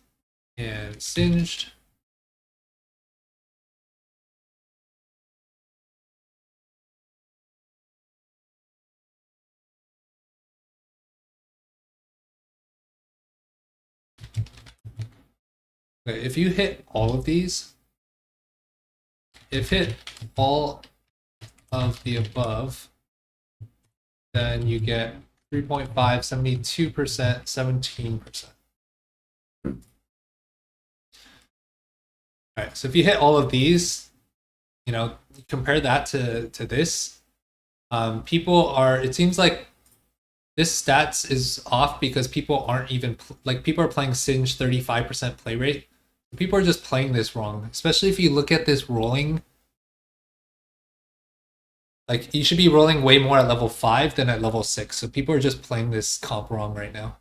and Singed, okay, if you hit all of these, if hit all of the above, then you get 3.5, 72%, 17%. All right, so if you hit all of these, compare that to this, people are, it seems like this stats is off because people aren't even, people are playing Singe 35% play rate. People are just playing this wrong, especially if you look at this rolling. Like, you should be rolling way more at level 5 than at level 6. So people are just playing this comp wrong right now.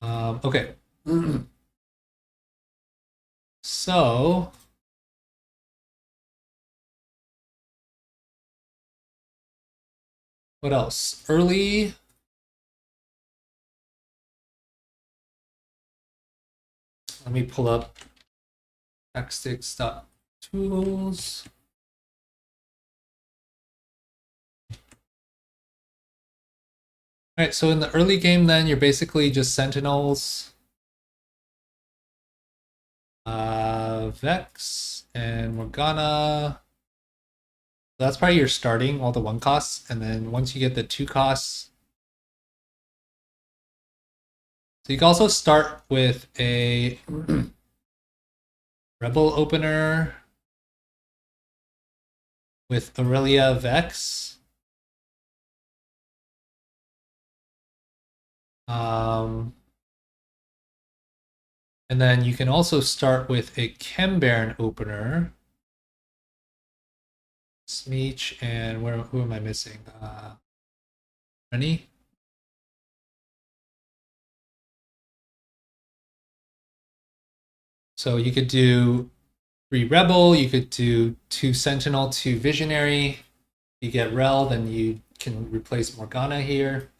Okay. So what else? Early. Let me pull up Tools. All right, so in the early game, then you're basically just Sentinels, Vex, and Morgana. That's probably your starting, all the 1 costs, and then once you get the 2 costs, so you can also start with a Rebel opener with Aurelia Vex. And then you can also start with a Chembaron opener. Smeech and who am I missing? Rennie? So you could do 3 Rebel, you could do 2 Sentinel, 2 Visionary. You get Rel, then you can replace Morgana here.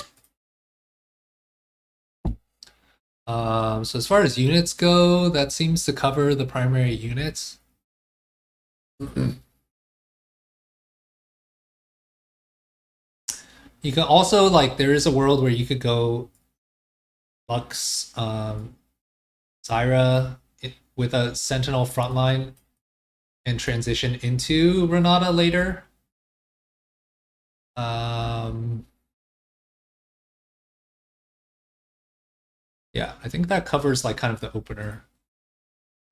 So as far as units go, that seems to cover the primary units. You can also, like, there is a world where you could go Lux, Zyra with a Sentinel frontline and transition into Renata later. Yeah, I think that covers like kind of the opener.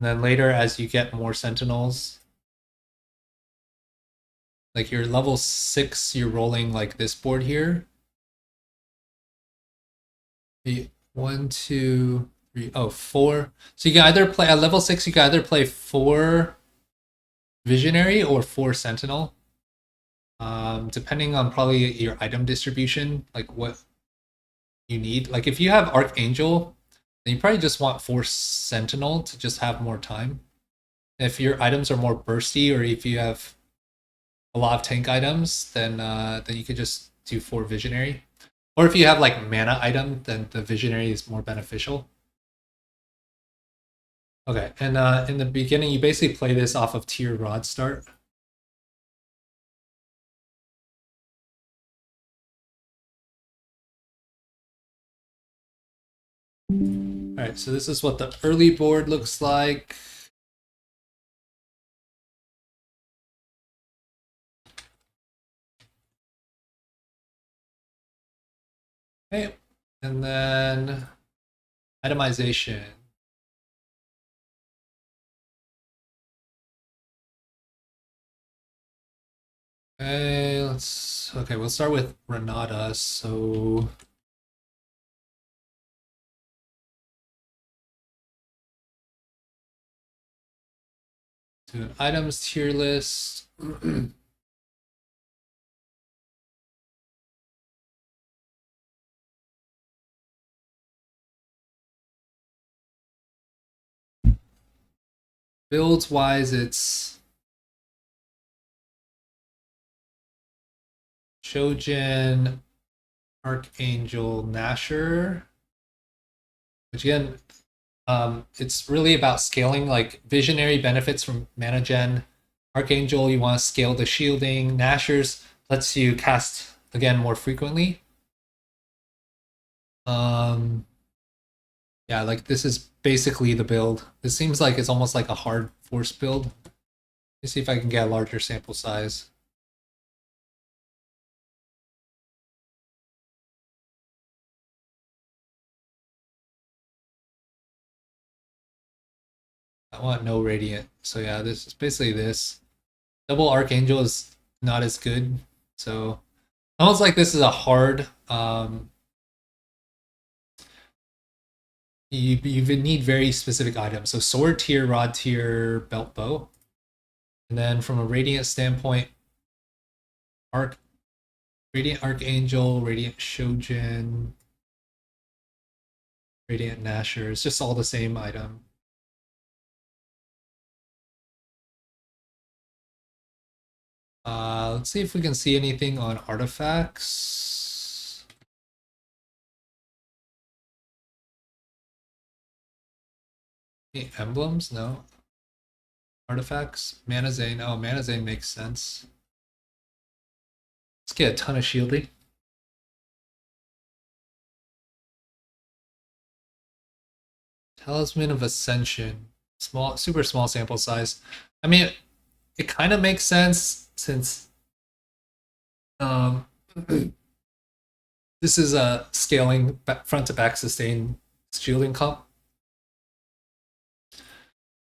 And then later, as you get more Sentinels, like your level 6, you're rolling like this board here. 1, 2, 3, oh, 4. So you can either play at level 6, you can either play 4 Visionary or 4 Sentinel. Depending on probably your item distribution, like what you need. Like if you have Archangel, then you probably just want 4 Sentinel to just have more time. If your items are more bursty, or if you have a lot of tank items, then you could just do 4 Visionary. Or if you have like mana item, then the Visionary is more beneficial. Okay, and in the beginning, you basically play this off of tier rod start. All right, so this is what the early board looks like. Okay, and then itemization. Okay, we'll start with Renata. So do an items tier list. Builds wise, it's Shojin, Archangel, Nasher. Which again, it's really about scaling. Like Visionary benefits from mana gen. Archangel, you want to scale the shielding. Nashers lets you cast again more frequently. Yeah, like this is basically the build. This seems like it's almost like a hard force build. Let's see if I can get a larger sample size. I want no radiant. So yeah, this is basically this. Double Archangel is not as good. So almost like this is a hard you need very specific items. So sword tier, rod tier, belt bow. And then from a radiant standpoint, Radiant Archangel, Radiant Shojin, Radiant Nasher. It's just all the same item. Let's see if we can see anything on artifacts. Any emblems? No. artifacts. Mana Zane. Oh, Mana Zane makes sense. Let's get a ton of shielding. Talisman of Ascension. Small, super small sample size. I mean, it kind of makes sense since this is a scaling front to back sustain shielding comp.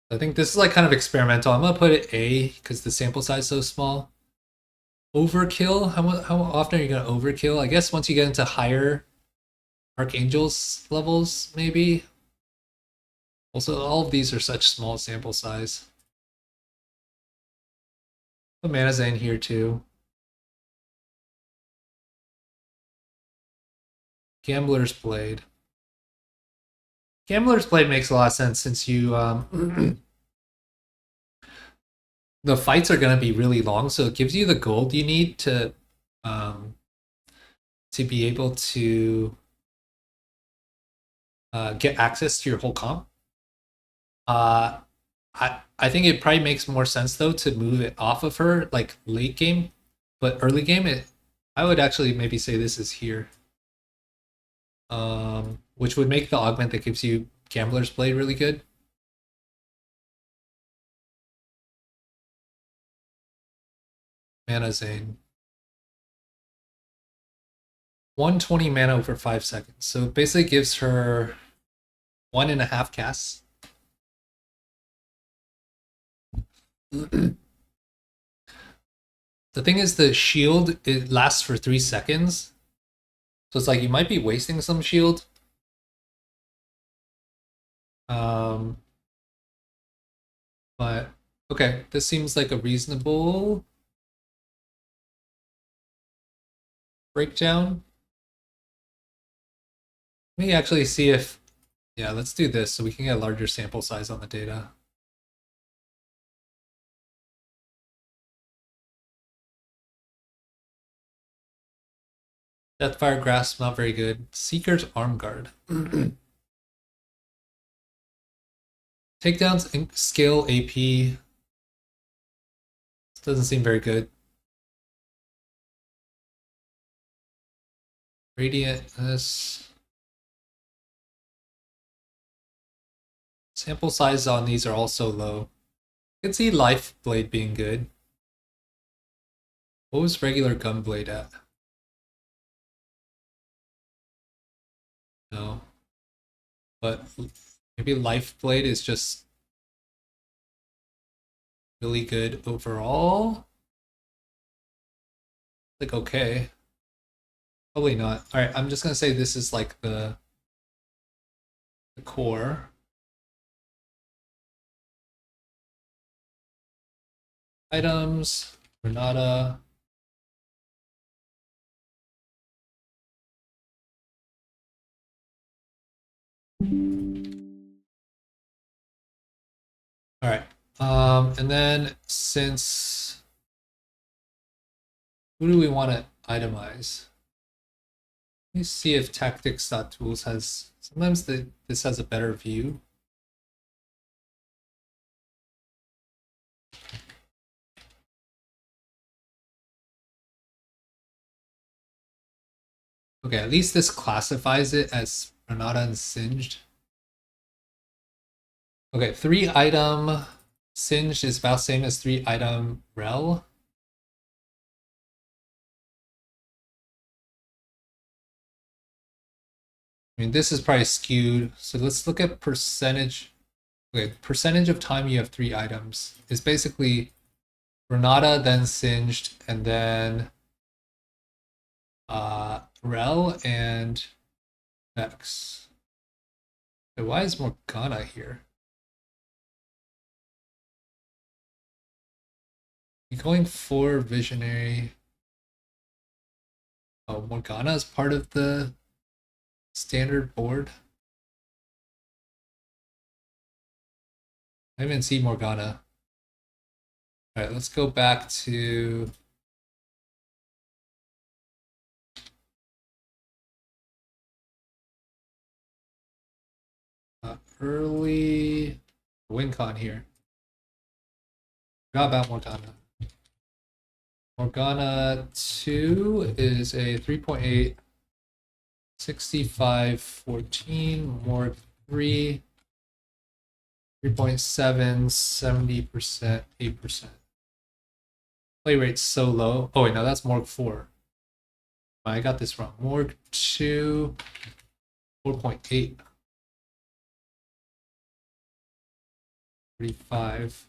I think this is like kind of experimental. I'm gonna put it A because the sample size is so small. Overkill? How often are you gonna overkill? I guess once you get into higher Archangels levels, maybe. Also, all of these are such small sample size. Put Mana Zane here too. Gambler's Blade. Gambler's Blade makes a lot of sense since you the fights are going to be really long, so it gives you the gold you need to be able to get access to your whole comp. I think it probably makes more sense though to move it off of her like late game, but early game I would actually maybe say this is here. Which would make the augment that gives you Gambler's Blade really good. Mana Zane. 120 mana over 5 seconds. So it basically gives her 1.5 casts. The thing is, the shield, it lasts for 3 seconds. So it's like you might be wasting some shield. But okay, this seems like a reasonable breakdown. Let me actually see if, yeah, let's do this so we can get a larger sample size on the data. Deathfire Grasp, not very good. Seeker's Arm Guard. Takedowns, scale AP. This doesn't seem very good. Radiant, this. Sample size on these are also low. I can see Life Blade being good. What was regular Gunblade at? No. But maybe Life Blade is just really good overall. Like, okay. Probably not. Alright, I'm just gonna say this is like the core. Items, Renata. Alright. And then since who do we want to itemize? Let me see if tactics.tools has sometimes this has a better view. Okay, at least this classifies it as Renata and Singed. Okay, 3 item Singed is about same as 3 item Rel. I mean, this is probably skewed. So let's look at percentage. Okay, percentage of time you have 3 items is basically Renata, then Singed, and then Rel and Vex. So why is Morgana here? You're going for Visionary. Oh, Morgana is part of the standard board. I didn't see Morgana. All right, let's go back to early WinCon here. Forgot about Morgana. Morgana 2 is a 3.8, 65, 14. Morg 3, 3.7, 70%, 8%. Play rate's so low. Oh wait, no, that's Morg 4. I got this wrong. Morg 2, 4.8. 35.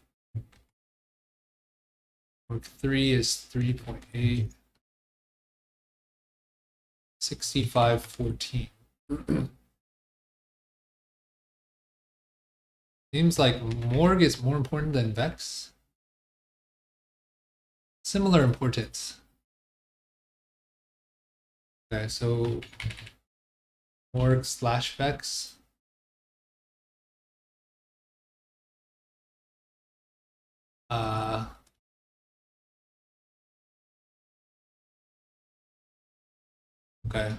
Morg 3 is 3.8. 65, 14. Seems like Morg is more important than Vex. Similar importance. Okay, so Morg slash Vex. Okay.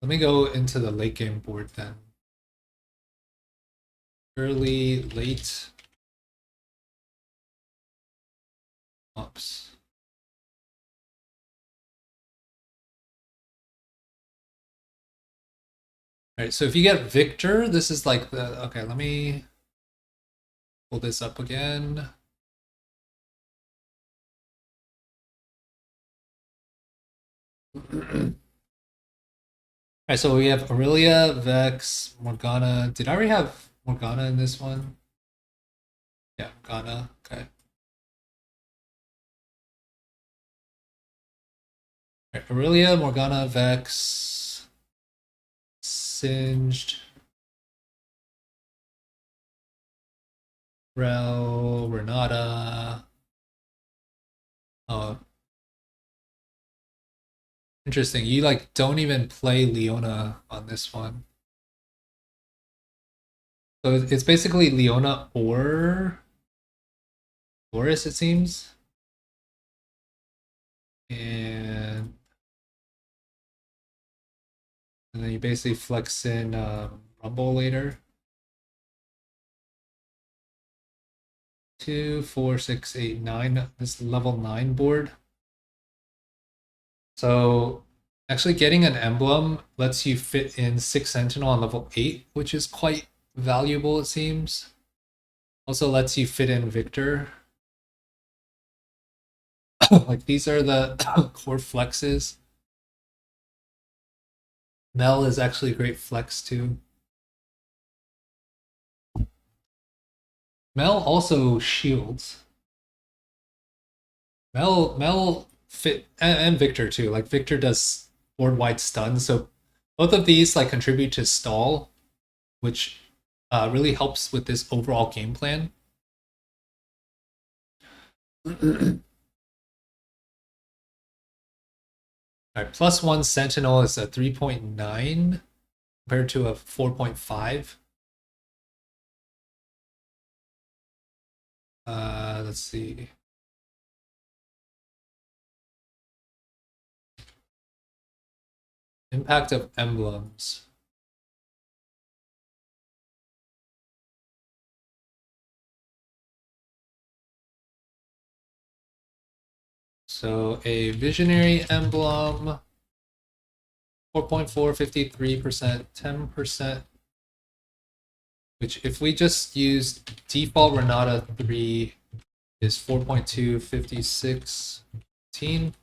Let me go into the late game board then. Early, late. Oops. All right, so if you get Victor, this is like the, okay, let me pull this up again. All right, so we have Aurelia, Vex, Morgana. Did I already have Morgana in this one? Yeah, Morgana, okay. All right, Aurelia, Morgana, Vex, Singed, Rel, Renata. Oh, interesting. You like don't even play Leona on this one. So it's basically Leona or Boris, it seems. And then you basically flex in Rumble later. 2, 4, 6, 8, 9. This level 9 board. So actually getting an emblem lets you fit in 6 Sentinel on level 8, which is quite valuable, it seems. Also lets you fit in Victor. Like these are the core flexes. Mel is actually a great flex too. Mel also shields. Mel fit and Victor too. Like Victor does board wide stun, so both of these like contribute to stall, which really helps with this overall game plan. All right, +1 Sentinel is a 3.9 compared to a 4.5. Let's see. Impact of emblems. So a visionary emblem, 4.4, 53%, 10%. Which if we just use default Renata 3 is 4.2, 56, 15.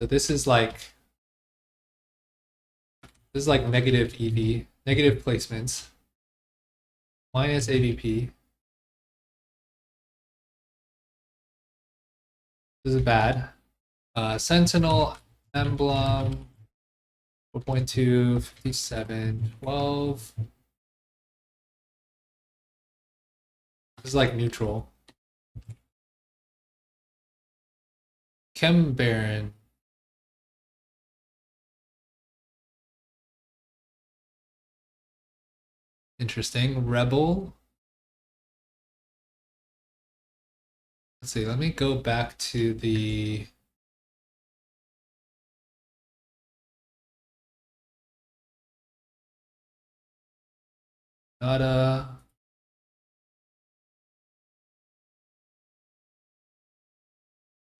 So this is like negative EV, negative placements, minus AVP. This is bad. Sentinel emblem 4.2, 57, 12. This is like neutral. Chem Baron. Interesting. Rebel. Let's see, let me go back to the Nada.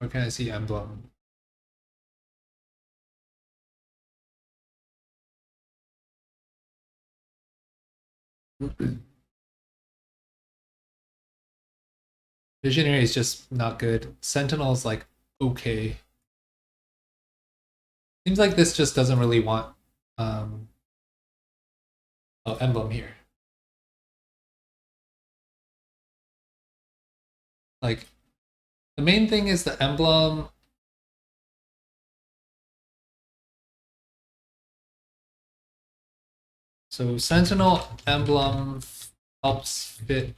Where can I see emblem? Visionary is just not good. Sentinel is like okay. Seems like this just doesn't really want emblem here. Like the main thing is the emblem. So Sentinel emblem helps fit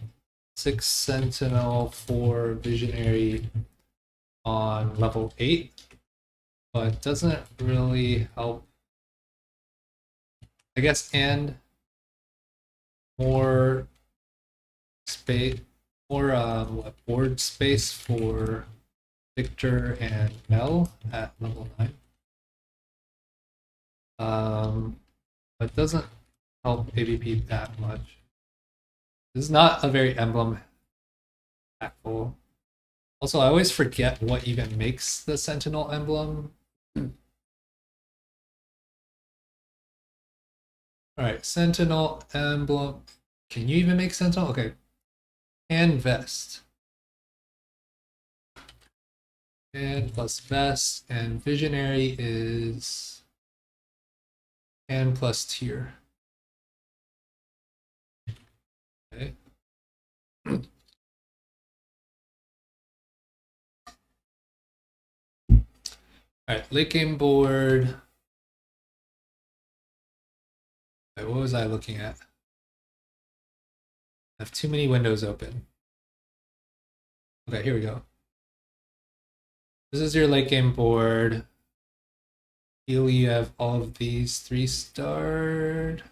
6 Sentinel for Visionary on level 8, but doesn't really help, I guess, and more space, more board space for Victor and Mel at level 9. But doesn't help AVP that much. This is not a very emblem impactful. Also, I always forget what even makes the Sentinel emblem. Alright, Sentinel emblem. Can you even make Sentinel? Okay. And vest. And plus vest. And Visionary is and plus tier. Okay. Alright, late game board. Okay, what was I looking at? I have too many windows open. Okay, here we go. This is your late game board. Here you have all of these 3-starred.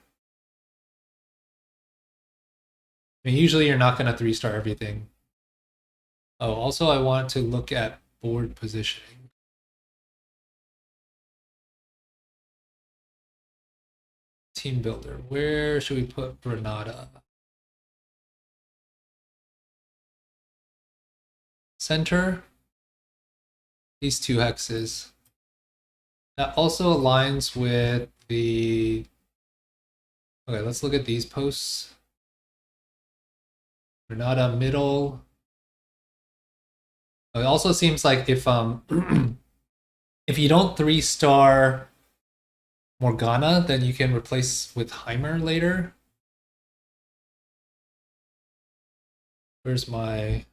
I mean, usually you're not going to 3-star everything. Oh, also I want to look at board positioning. Team builder. Where should we put Renata? Center. These 2 hexes. That also aligns with the... Okay, let's look at these posts. Renata middle. It also seems like if if you don't 3-star Morgana, then you can replace with Heimer later. Where's my...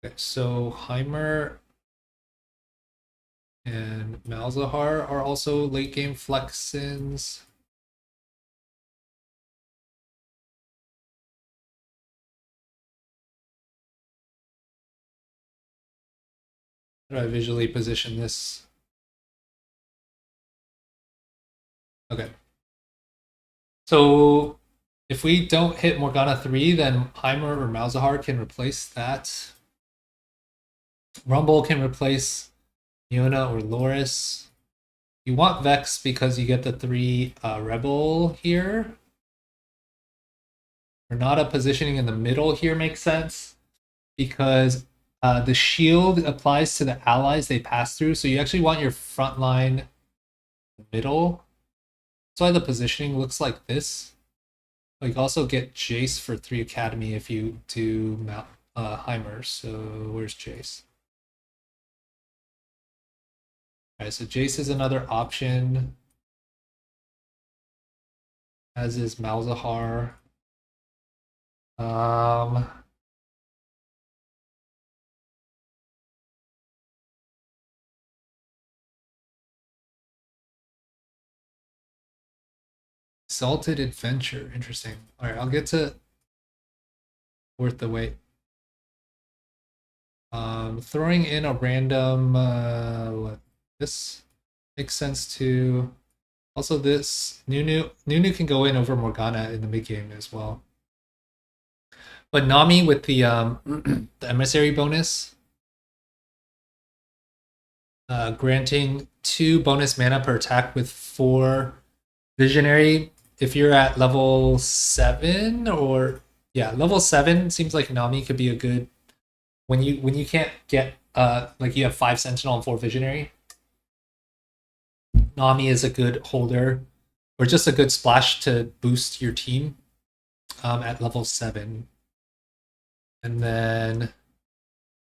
Okay, so Heimer and Malzahar are also late game flexins. How do I visually position this? Okay. So if we don't hit Morgana 3, then Heimer or Malzahar can replace that. Rumble can replace Yona or Loris. You want Vex because you get the 3 Rebel here. Renata positioning in the middle here makes sense because the shield applies to the allies they pass through, so you actually want your front line middle. That's why the positioning looks like this. You can also get Jace for 3 Academy if you do Heimer. So where's Jace? Alright, so Jace is another option, as is Malzahar. Salted Adventure, interesting. Alright, I'll get to worth the wait. Throwing in a random what this makes sense too. Also, this Nunu can go in over Morgana in the mid game as well. But Nami with the the emissary bonus, granting 2 bonus mana per attack with 4 visionary if you're at level 7 or yeah, level 7 seems like Nami could be a good when you can't get like you have 5 Sentinel and 4 Visionary. Nami is a good holder or just a good splash to boost your team at level 7. And then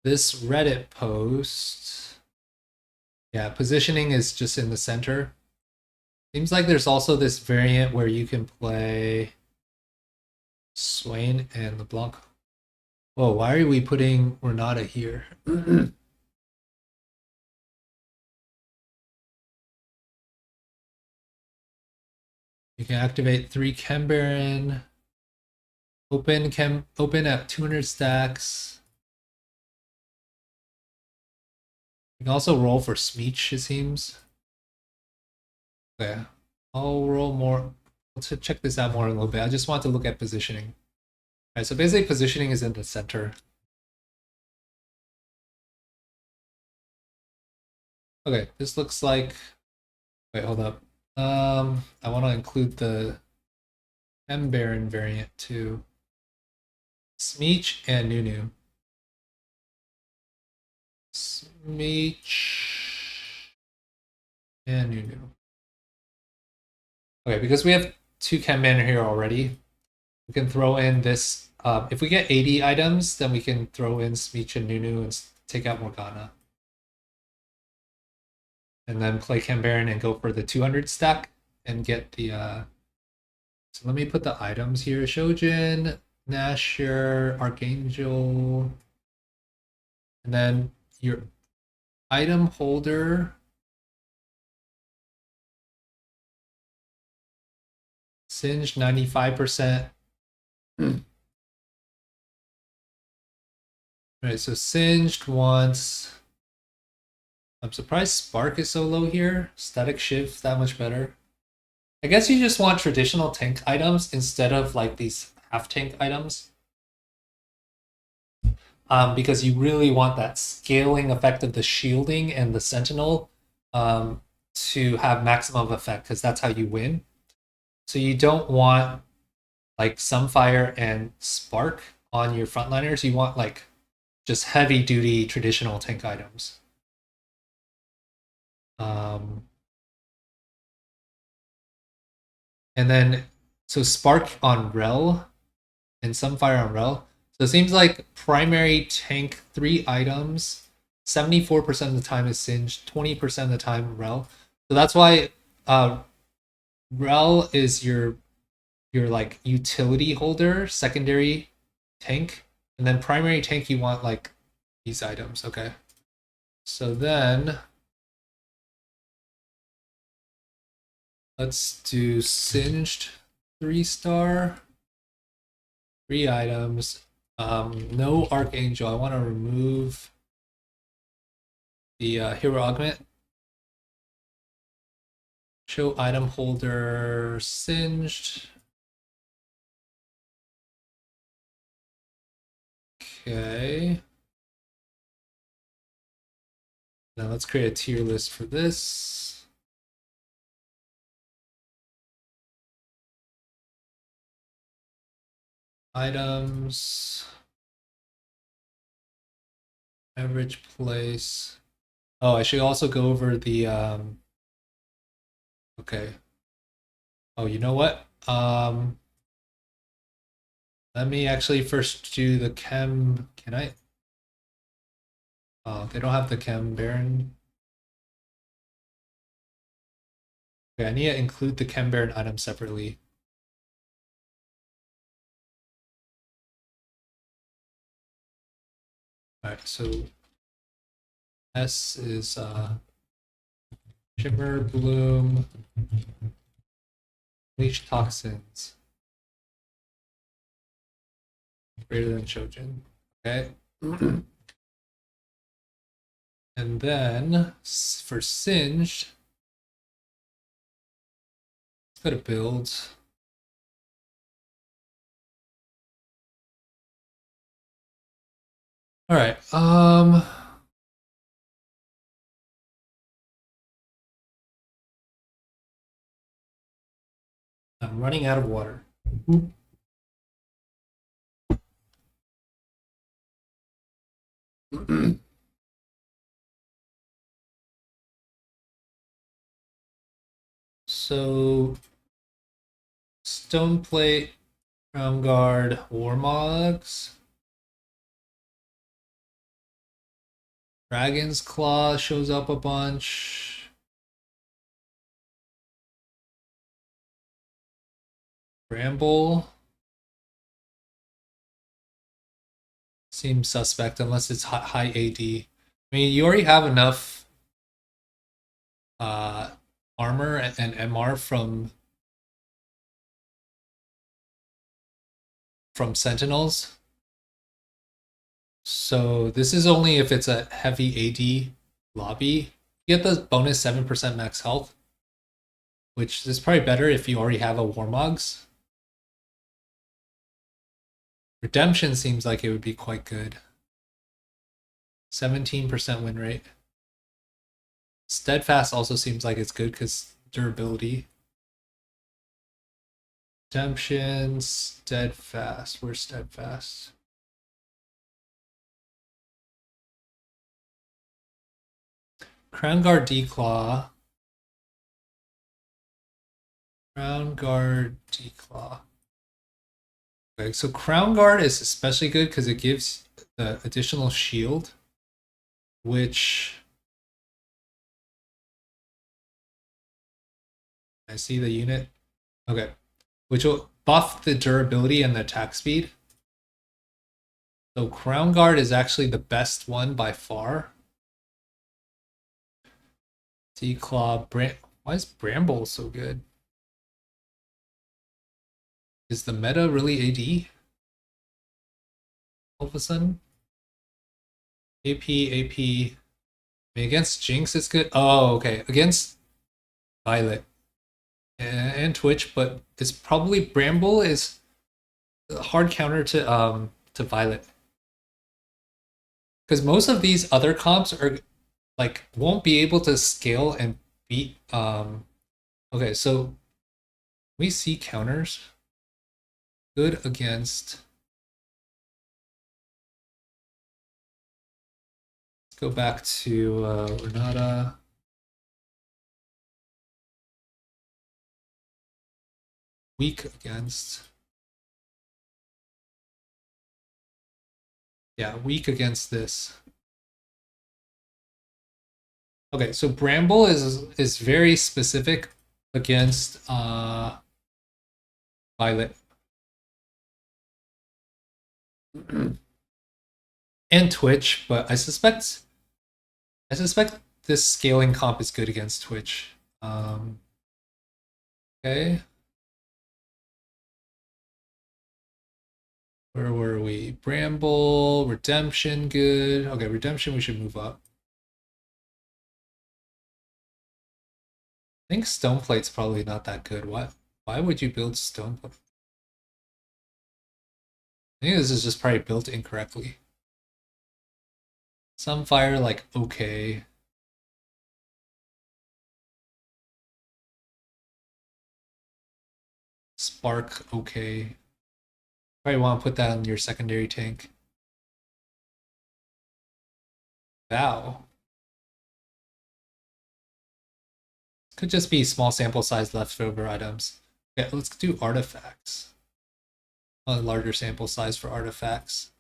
this Reddit post, yeah, positioning is just in the center. Seems like there's also this variant where you can play Swain and LeBlanc. Whoa, why are we putting Renata here? You can activate 3 Chem Baron. Open at 200 stacks. You can also roll for Smeech, it seems. Okay. I'll roll more. Let's check this out more in a little bit. I just want to look at positioning. All right, so basically positioning is in the center. Okay, this looks like. Wait, hold up. I want to include the M Baron variant too. Smeech and Nunu. Smeech and Nunu. Okay, because we have 2 Chem Banner here already, we can throw in this. If we get 80 items, then we can throw in Smeech and Nunu and take out Morgana. And then play Chem Baron and go for the 200 stack and get the. So let me put the items here: Shojin, Nashor, Archangel, and then your item holder. Singed 95%. All right, so Singed once. I'm surprised Spark is so low here. Static Shift that much better. I guess you just want traditional tank items instead of like these half tank items. Because you really want that scaling effect of the shielding and the sentinel to have maximum effect because that's how you win. So you don't want like Sunfire and Spark on your frontliners. You want like just heavy duty traditional tank items. And then so Spark on Rel and Sunfire on Rel. So it seems like primary tank 3 items, 74% of the time is Singed, 20% of the time Rel. So that's why Rel is your like utility holder, secondary tank, and then primary tank you want like these items. Okay. So then let's do Singed 3-star. 3 items. No Archangel. I want to remove the hero augment. Show item holder Singed. Okay. Now let's create a tier list for this. Items. Average place. Oh, I should also go over the okay. Oh, you know what? Let me actually first do the chem. Can I? Oh, they don't have the chem baron. Okay, I need to include the chem baron item separately. All right, so S is Shimmer, Bloom, Leech Toxins. Greater than Shojin. Okay. And then for Singed, let's go to build. All right. I'm running out of water. So, Stone Plate, Crown Guard, Warmogs. Dragon's Claw shows up a bunch. Bramble. Seems suspect unless it's high AD. I mean, you already have enough armor and MR from Sentinels. So this is only if it's a heavy AD lobby. You get the bonus 7% max health, which is probably better if you already have a Warmogs. Redemption seems like it would be quite good. 17% win rate. Steadfast also seems like it's good because durability. Redemption, Steadfast. Where's Steadfast? Crown Guard Declaw. Crown Guard Declaw. Okay, so Crown Guard is especially good because it gives the additional shield, which I see the unit. Okay, which will buff the durability and the attack speed. So Crown Guard is actually the best one by far. Declaw, why is Bramble so good? Is the meta really AD? All of a sudden? AP. I mean, against Jinx it's good. Oh, okay. Against Violet and Twitch, but it's probably Bramble is a hard counter to Violet. Because most of these other comps are like won't be able to scale and beat okay, so we see counters good against. Let's go back to Renata. Weak against. Yeah, weak against this. Okay, so Bramble is very specific against Violet. And Twitch, but I suspect this scaling comp is good against Twitch. Okay. Where were we? Bramble, Redemption, good. Okay, Redemption we should move up. I think Stoneplate's probably not that good. Why would you build Stoneplate? I think this is just probably built incorrectly. Sunfire, like, okay. Spark, okay. Probably want to put that on your secondary tank. Vow. Could just be small sample size leftover items. Okay, let's do artifacts. A larger sample size for artifacts.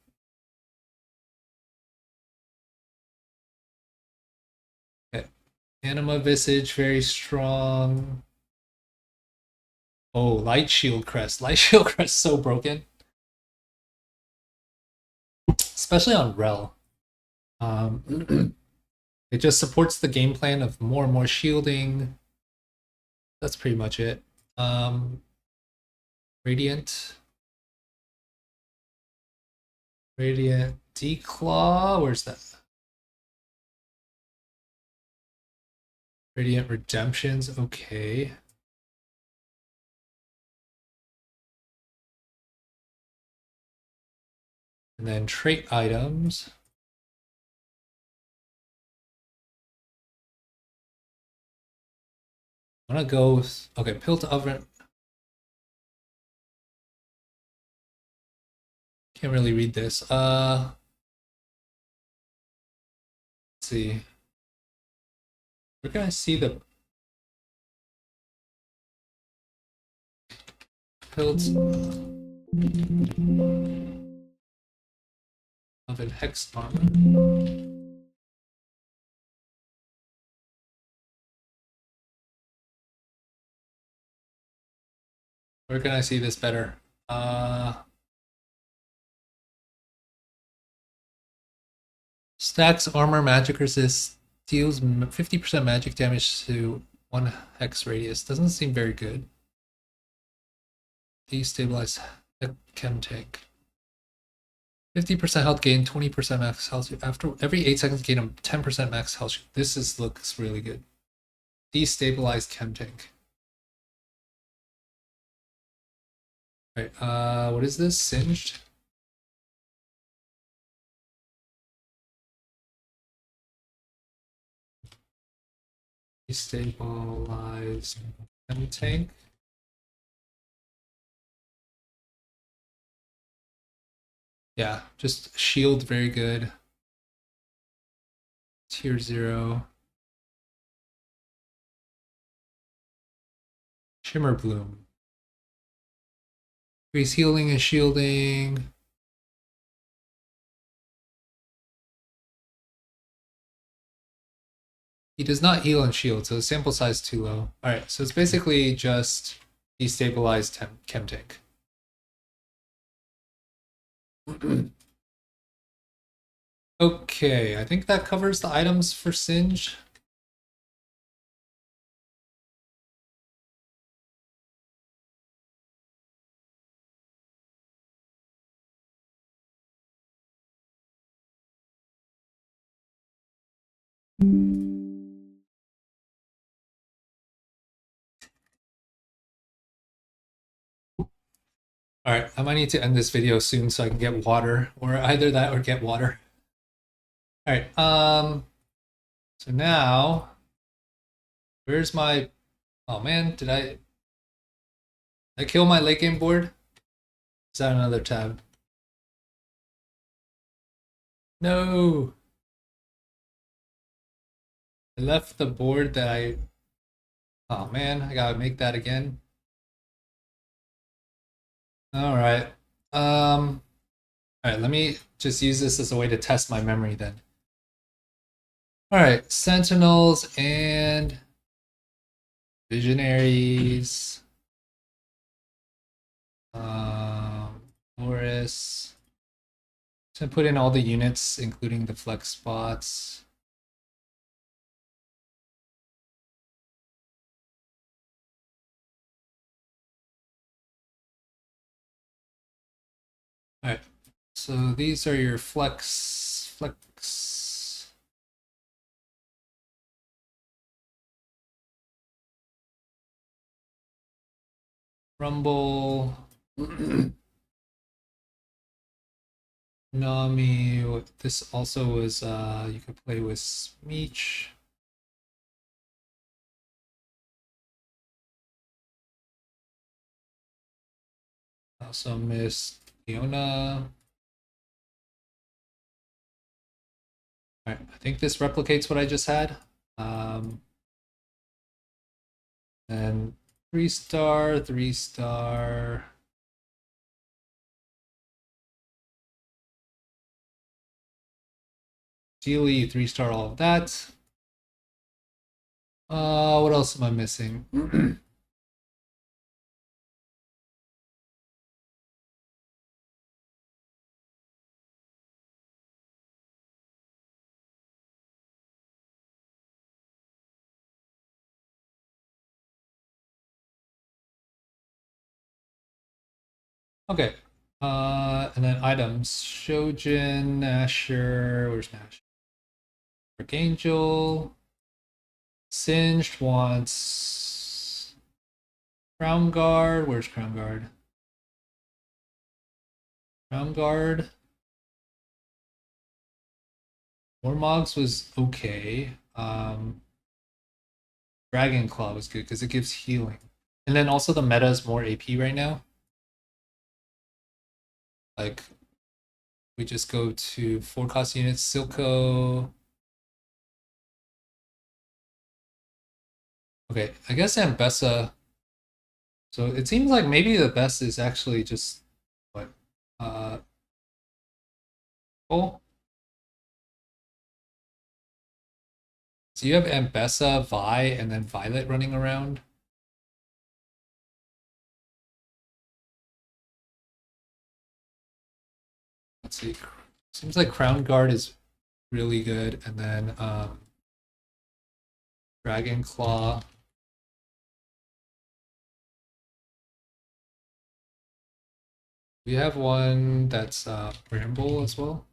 Okay. Anima Visage, very strong. Oh, Light Shield Crest. Light Shield Crest so broken. Especially on Rel. It just supports the game plan of more and more shielding. That's pretty much it. Radiant. Radiant Declaw. Where's that? Radiant Redemptions. Okay. And then trait items. I'm gonna go with, okay, Pill to Oven. Can't really read this. Let's see. Where can I see the hilt of an hex armor? Where can I see this better? Stacks armor magic resist, deals 50% magic damage to 1 hex radius. Doesn't seem very good. Destabilize the chem tank. 50% health gain, 20% max health. After every 8 seconds, gain a 10% max health. Looks really good. Destabilize chem tank. Right, what is this? Singed? Destabilize chem tank. Yeah, just shield, very good. Tier 0. Shimmer Bloom. Increase healing and shielding. He does not heal and shield, so the sample size is too low. Alright, so it's basically just destabilized chem tank. Okay, I think that covers the items for Singe. Alright, I might need to end this video soon so I can get water, or either that or get water. Alright, so now, where's my, oh man, did I kill my late game board? Is that another tab? No! I left the board that oh man, I gotta make that again. Alright, alright, let me just use this as a way to test my memory then. Alright, Sentinels and Visionaries. Morris. So put in all the units, including the flex spots. Alright, so these are your flex. Rumble. Nami. This also was, you could play with Smeech. Also missed Fiona. Alright, I think this replicates what I just had. And 3-star, 3-star. Steely, 3-star, all of that. What else am I missing? Okay. And then items. Shojin, Asher. Where's Nash? Archangel. Singed wants Crown Guard. Where's Crown Guard? Crown Guard. Warmogs was okay. Dragon Claw was good because it gives healing. And then also the meta is more AP right now. Like we just go to 4 cost units, Silco. Okay, I guess Ambessa. So it seems like maybe the best is actually just what? Oh. So you have Ambessa, Vi, and then Violet running around. Let's see. Seems like Crown Guard is really good, and then Dragon Claw. We have one that's Bramble as well.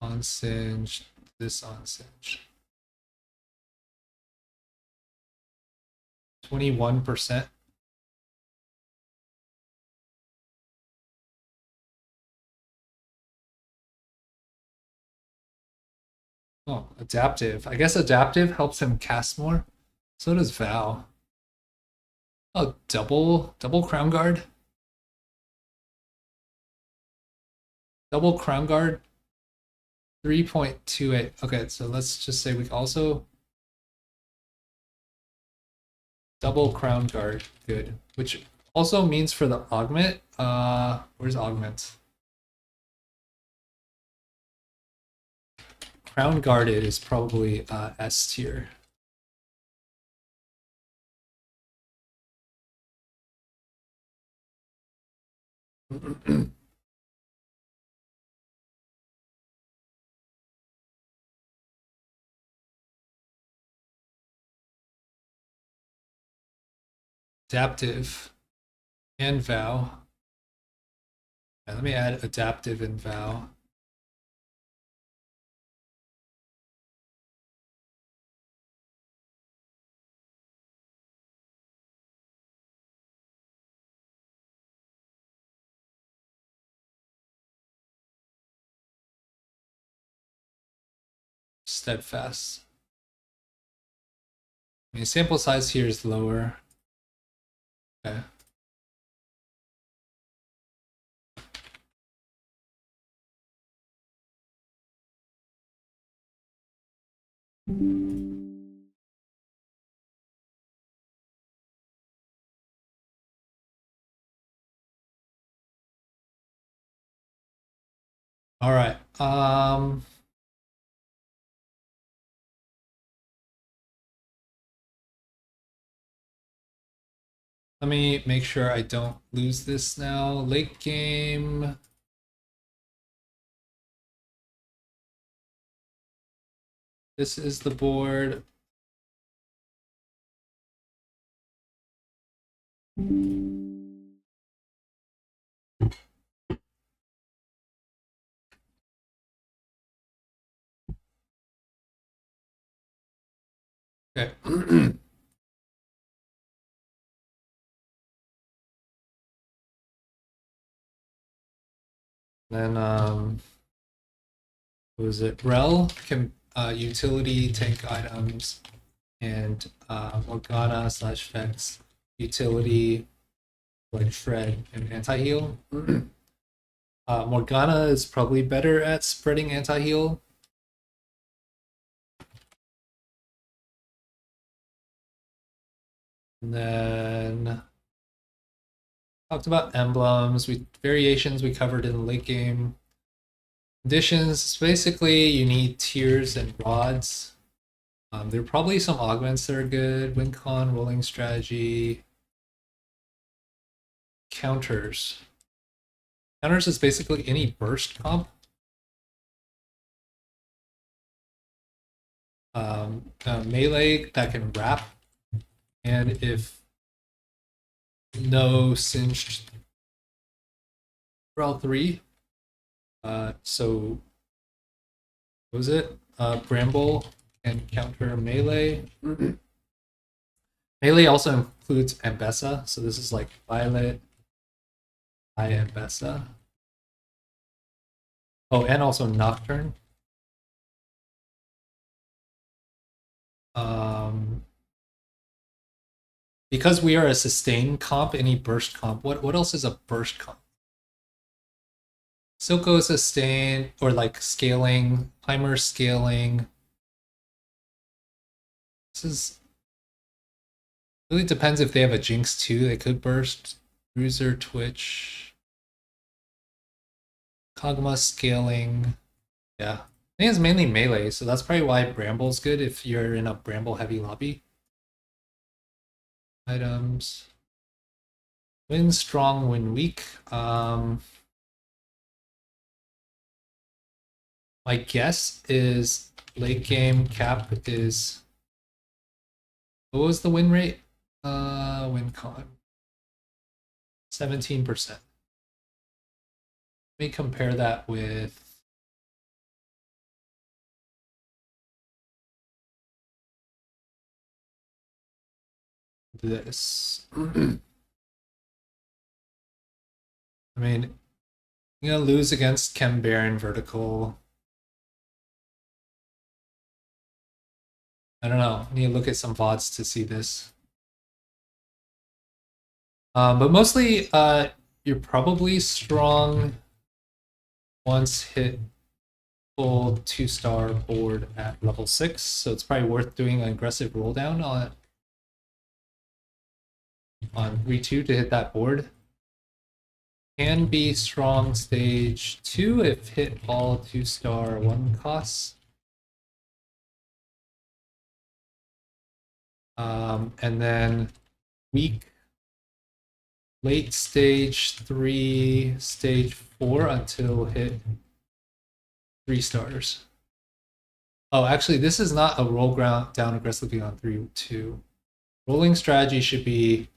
On Singe, this on Singe. 21%. Oh, adaptive. I guess adaptive helps him cast more. So does Vow. Oh, double Crown Guard. Double Crown Guard. 3.28. Okay, so let's just say we also double Crown Guard. Good. Which also means for the augment. Where's augment? Crown Guarded is probably S tier. Adaptive and Vow. Yeah, let me add adaptive and Vow. Steadfast. I mean, sample size here is lower. Okay. All right. Let me make sure I don't lose this now. Late game. This is the board. Okay. Then what was it? Rel can utility tank items, and Morgana slash Vex utility like shred and anti-heal. Morgana is probably better at spreading anti-heal. And then talked about emblems, variations we covered in the late game. Conditions, basically you need tiers and rods. There are probably some augments that are good. Win con, rolling strategy. Counters. Counters is basically any burst comp. Melee that can wrap. And if no singed L3, so what was it? Bramble can counter melee. Melee also includes Ambessa, so this is like Violet, Ambessa. Oh, and also Nocturne. Because we are a sustain comp, any burst comp. What else is a burst comp? Silco sustain or like scaling, timer scaling. This is really depends if they have a Jinx too. They could burst. Bruiser, Twitch, Kog'Maw scaling. Yeah. I think it's mainly melee, so that's probably why Bramble's good if you're in a Bramble heavy lobby. Items. Win strong, win weak. My guess is late game cap is, what was the win rate? Win con 17%. Let me compare that with this. I mean, you're gonna lose against Chem Baron vertical. I don't know. I need to look at some VODs to see this. But mostly, you're probably strong once hit full 2-star board at level 6, so it's probably worth doing an aggressive roll down on 3-2 to hit that board. Can be strong stage 2 if hit all 2-star 1 costs. And then weak late stage 3, stage 4 until hit 3 stars. Oh, actually, this is not a roll ground down aggressively on 3-2. Rolling strategy should be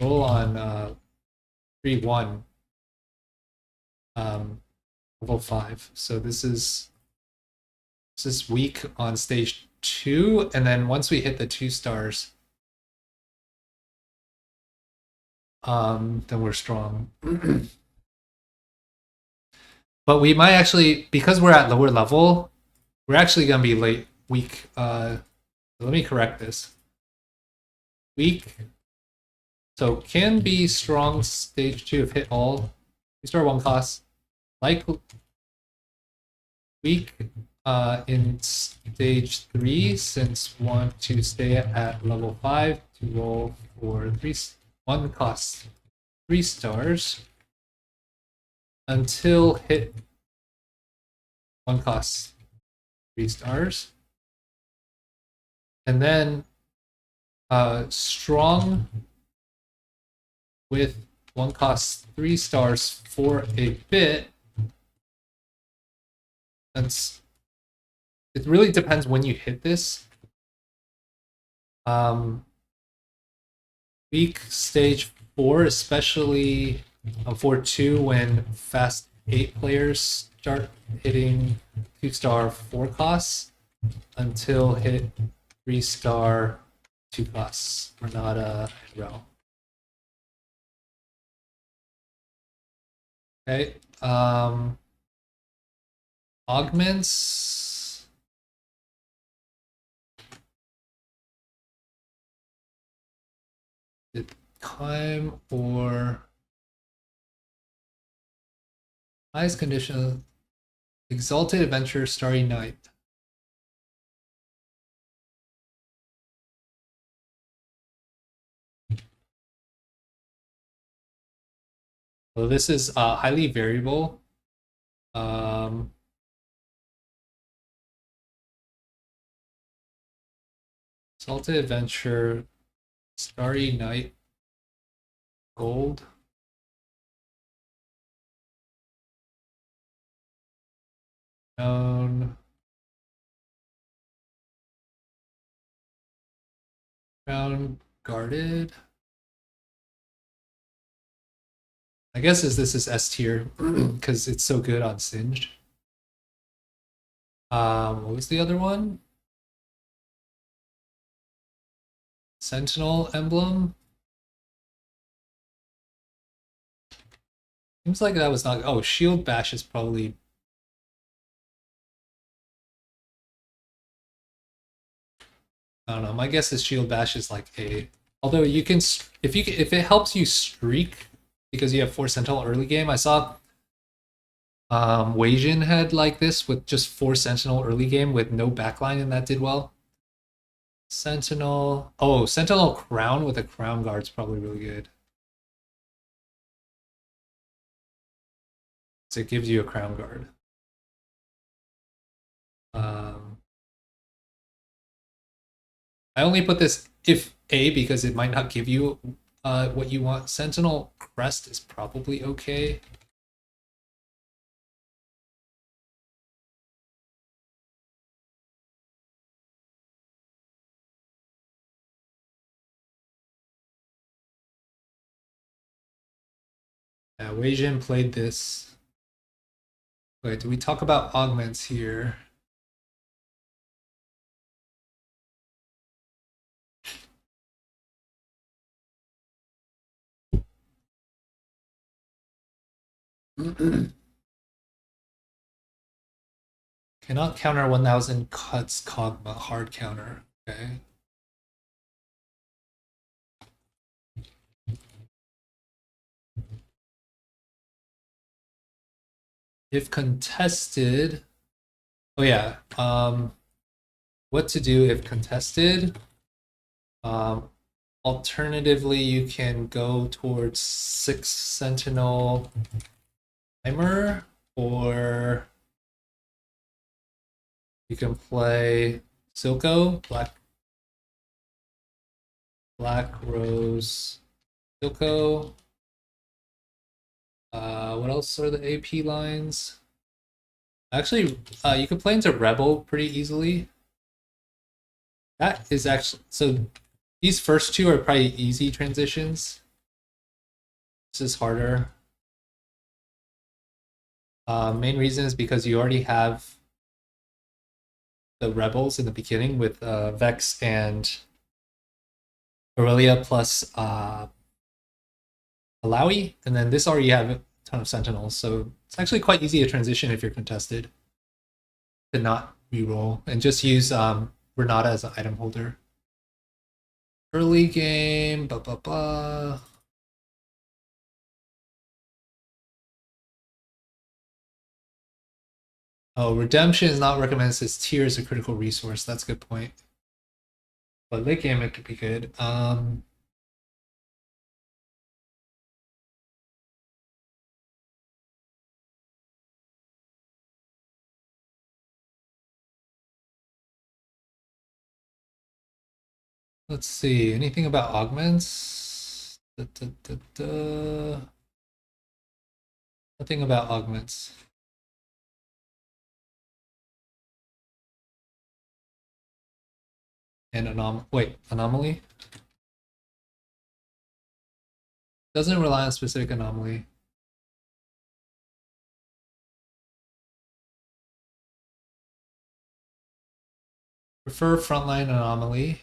roll on 3-1, level 5. So this is weak on stage 2, and then once we hit the 2 stars, then we're strong. But we might actually, because we're at lower level, we're actually gonna be weak. Let me correct this. Weak. So can be strong stage 2 if hit all. We start 1 cost. Like weak in stage 3, since want to stay at level 5 to roll for 1 cost 3 stars until hit 1 cost 3 stars. And then strong with 1 cost 3 stars for a bit. It really depends when you hit this. Weak stage 4, especially 4-2, when fast 8 players start hitting 2-star 4 costs until hit 3-star 2 costs. Renata Reroll. Okay. Augments. Time or highest condition. Exalted Adventure, Starry Night. So this is highly variable. Exalted Adventure, Starry Night, Gold. Known. Found guarded. I guess this is S tier because it's so good on Singed. What was the other one? Sentinel emblem. Seems like that was not. Oh, Shield Bash is probably. I don't know. My guess is shield bash is like A. Although you can, if it helps you streak because you have 4 sentinel early game. I saw Weijin had like this with just 4 sentinel early game with no backline, and that did well. Sentinel. Oh, sentinel crown with a crown guard's probably really good. So it gives you a crown guard. I only put this if A because it might not give you what you want. Sentinel crest is probably okay. Yeah, Weijin played this. Wait, do we talk about augments here? Cannot counter 1000 cuts Kog'Maw hard counter. Okay. If contested, oh yeah. What to do if contested? Alternatively, you can go towards 6 Sentinel Timer, or you can play Silco, Black Rose, Silco. What else are the AP lines? Actually, you can play into Rebel pretty easily. That is actually so. These first two are probably easy transitions. This is harder. Main reason is because you already have the Rebels in the beginning with Vex and Aurelia plus Alawi, and then this already have a ton of Sentinels, so it's actually quite easy to transition if you're contested to not reroll and just use Renata as an item holder. Early game, blah blah blah. Oh, redemption is not recommended since tier is a critical resource. That's a good point. But late game it could be good. Let's see. Anything about augments? Nothing about augments. And anomaly? Doesn't rely on specific anomaly. Prefer frontline anomaly,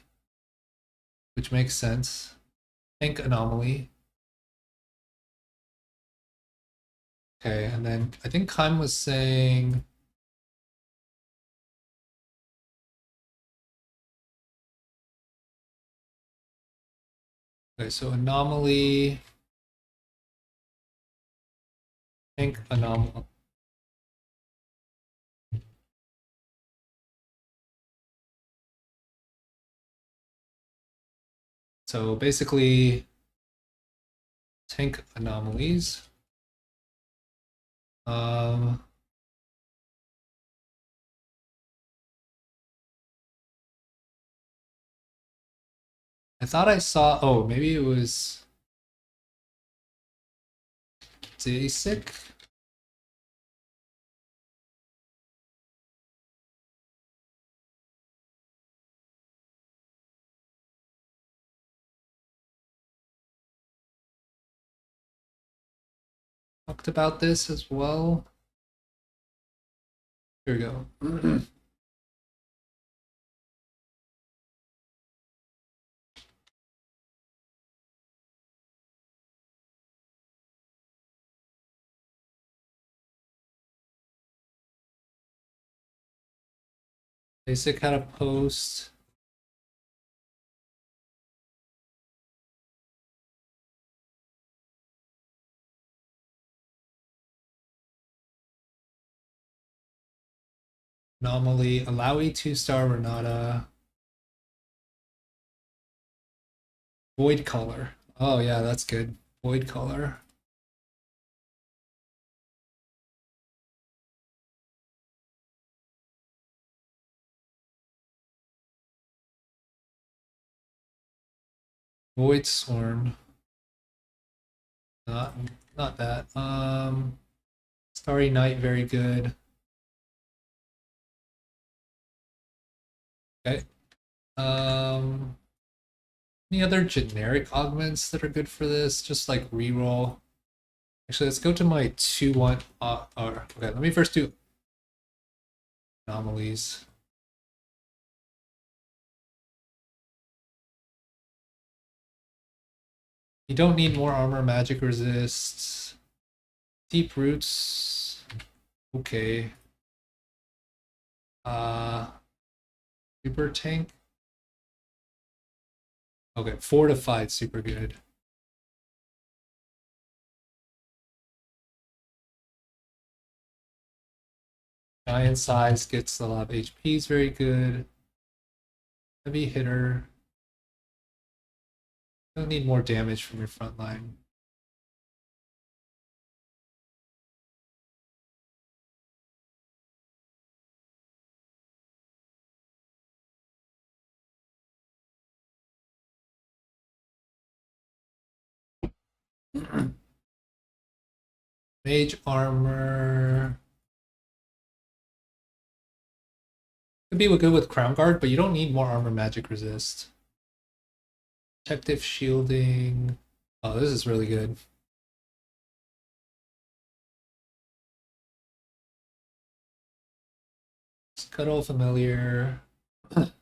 which makes sense. Tank anomaly. Okay, and then I think Kaim was saying okay, so anomaly, tank anomaly. So basically, tank anomalies. Um, I thought I saw. Oh, maybe it was Basic. Talked about this as well. Here we go. Basic had a post. Anomaly, Alawi 2-star Renata. Void color. Oh yeah, that's good. Void color. Void Swarm. Not not that. Starry Night, very good. Okay. Any other generic augments that are good for this? Just like reroll. Actually, let's go to my 2-1. Okay, let me first do anomalies. You don't need more armor, magic resists. Deep roots. Okay. Super tank. Okay, fortified, super good. Giant size gets a lot of HP, is very good. Heavy hitter. Don't need more damage from your front line. Mage armor. Could be good with Crown Guard, but you don't need more armor magic resist. Protective shielding. Oh, this is really good. Scuttle familiar. This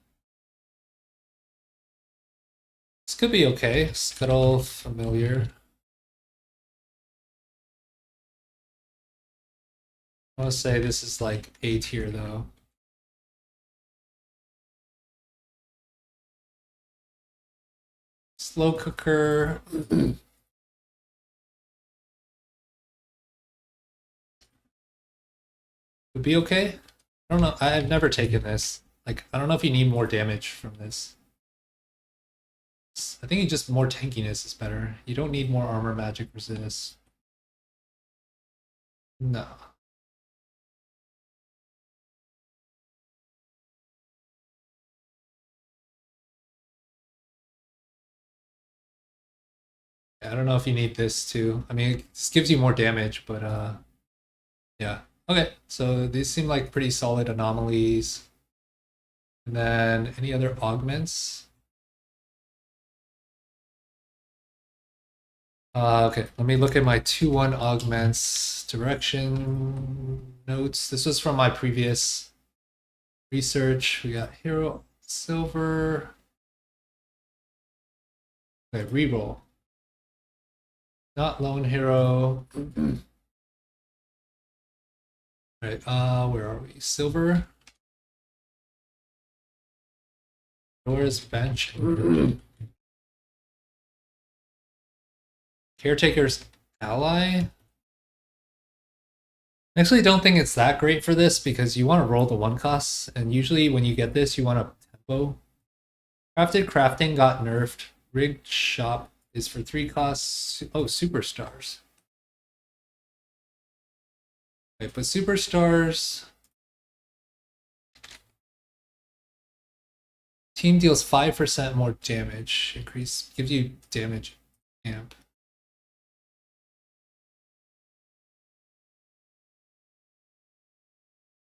could be okay. Scuttle familiar. I want to say this is like A tier though. Slow cooker. Would be okay. I don't know. I've never taken this. Like, I don't know if you need more damage from this. I think just more tankiness is better. You don't need more armor magic resist. No. I don't know if you need this too. I mean, this gives you more damage, but yeah. Okay, so these seem like pretty solid anomalies. And then any other augments? Okay, let me look at my 2-1 augments direction notes. This was from my previous research. We got hero silver. Okay, reroll. Not lone hero. Right, where are we? Silver. Doors bench. Caretaker's ally. I actually don't think it's that great for this because you want to roll the 1 costs, and usually when you get this, you want a tempo. Crafted crafting got nerfed. Rigged shop is for 3 costs. Oh, superstars. Okay, but superstars. Team deals 5% more damage. Increase gives you damage amp.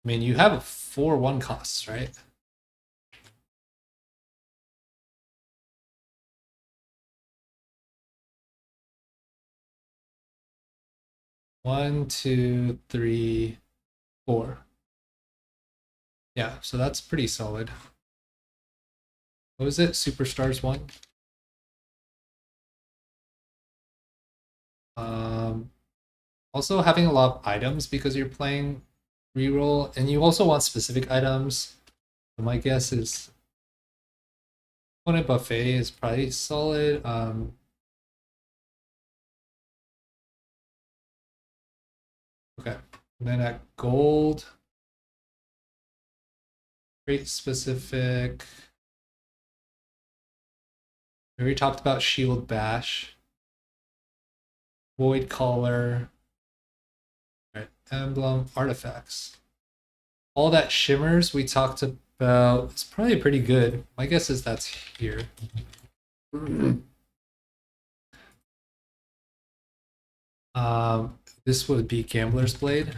I mean, you have 4 1 costs, right? One, two, three, 4. Yeah, so that's pretty solid. What was it? Superstars 1? Also having a lot of items because you're playing reroll, and you also want specific items. So my guess is opponent buffet is probably solid. Okay, and then at gold, Trait specific. We already talked about shield bash. Void color. Right. Emblem artifacts. All that shimmers we talked about is probably pretty good. My guess is that's here. This would be Gambler's Blade.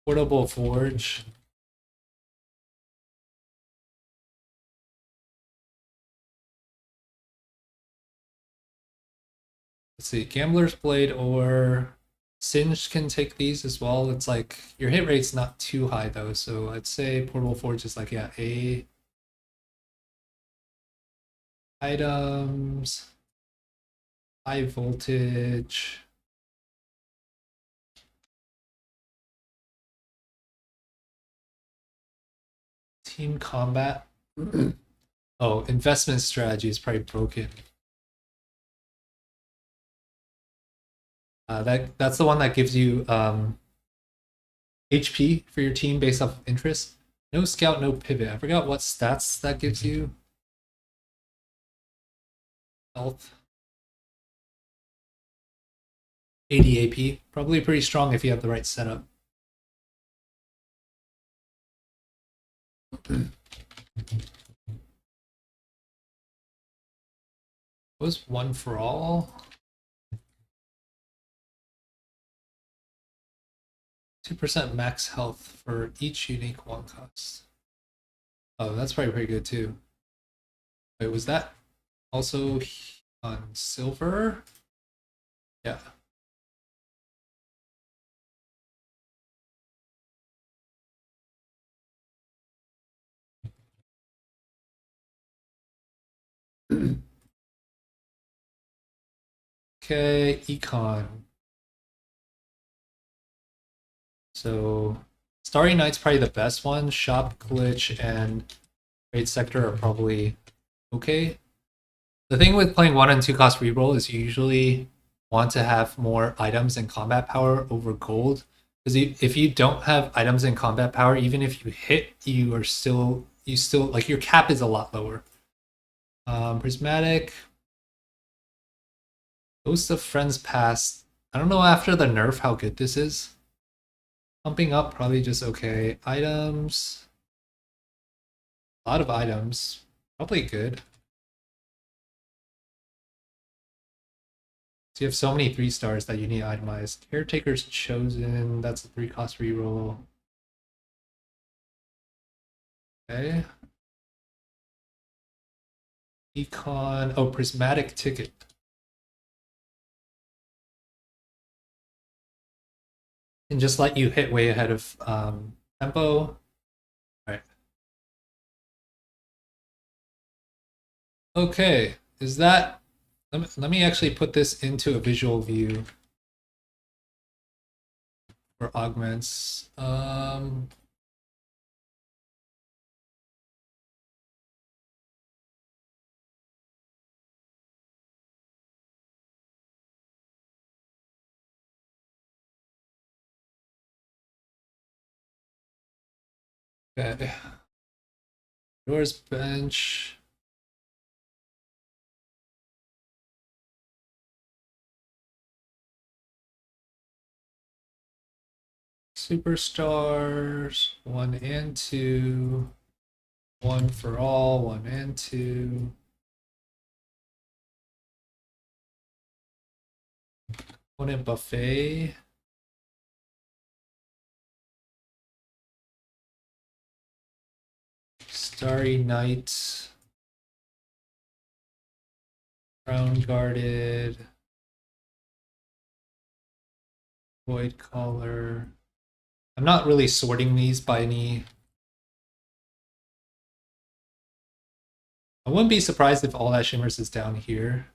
Portable Forge. Let's see, Gambler's Blade or Singed can take these as well. It's like your hit rate's not too high though, so I'd say Portable Forge is like, yeah, A. Items. High voltage. Team combat. Oh, investment strategy is probably broken. That's the one that gives you HP for your team based off of interest. No scout, no pivot. I forgot what stats that gives you. Health. 80 AP. Probably pretty strong if you have the right setup. Was one for all? 2% max health for each unique one cost. Oh, that's probably pretty good too. Wait, was that also on silver? Yeah. Okay, econ. So Starry Night's probably the best one. Shop Glitch and Trade Sector are probably okay. The thing with playing 1 and 2 cost reroll is you usually want to have more items and combat power over gold. Because if you don't have items and combat power, even if you hit, you still like your cap is a lot lower. Prismatic. Ghost of Friends Past. I don't know after the nerf how good this is. Pumping up, probably just okay. Items. A lot of items. Probably good. So you have so many 3 stars that you need itemized. Caretaker's Chosen. That's a 3 cost reroll. Okay. Econ. Oh, Prismatic Ticket. And just let you hit way ahead of tempo. All right. Okay. Is that... Let me actually put this into a visual view for augments. Okay. Yours bench. Superstars, 1 and 2. 1 for all, 1 and 2. Component buffet. Starry Night. Crown Guarded. Void Collar. I'm not really sorting these by any... I wouldn't be surprised if all that shimmers is down here.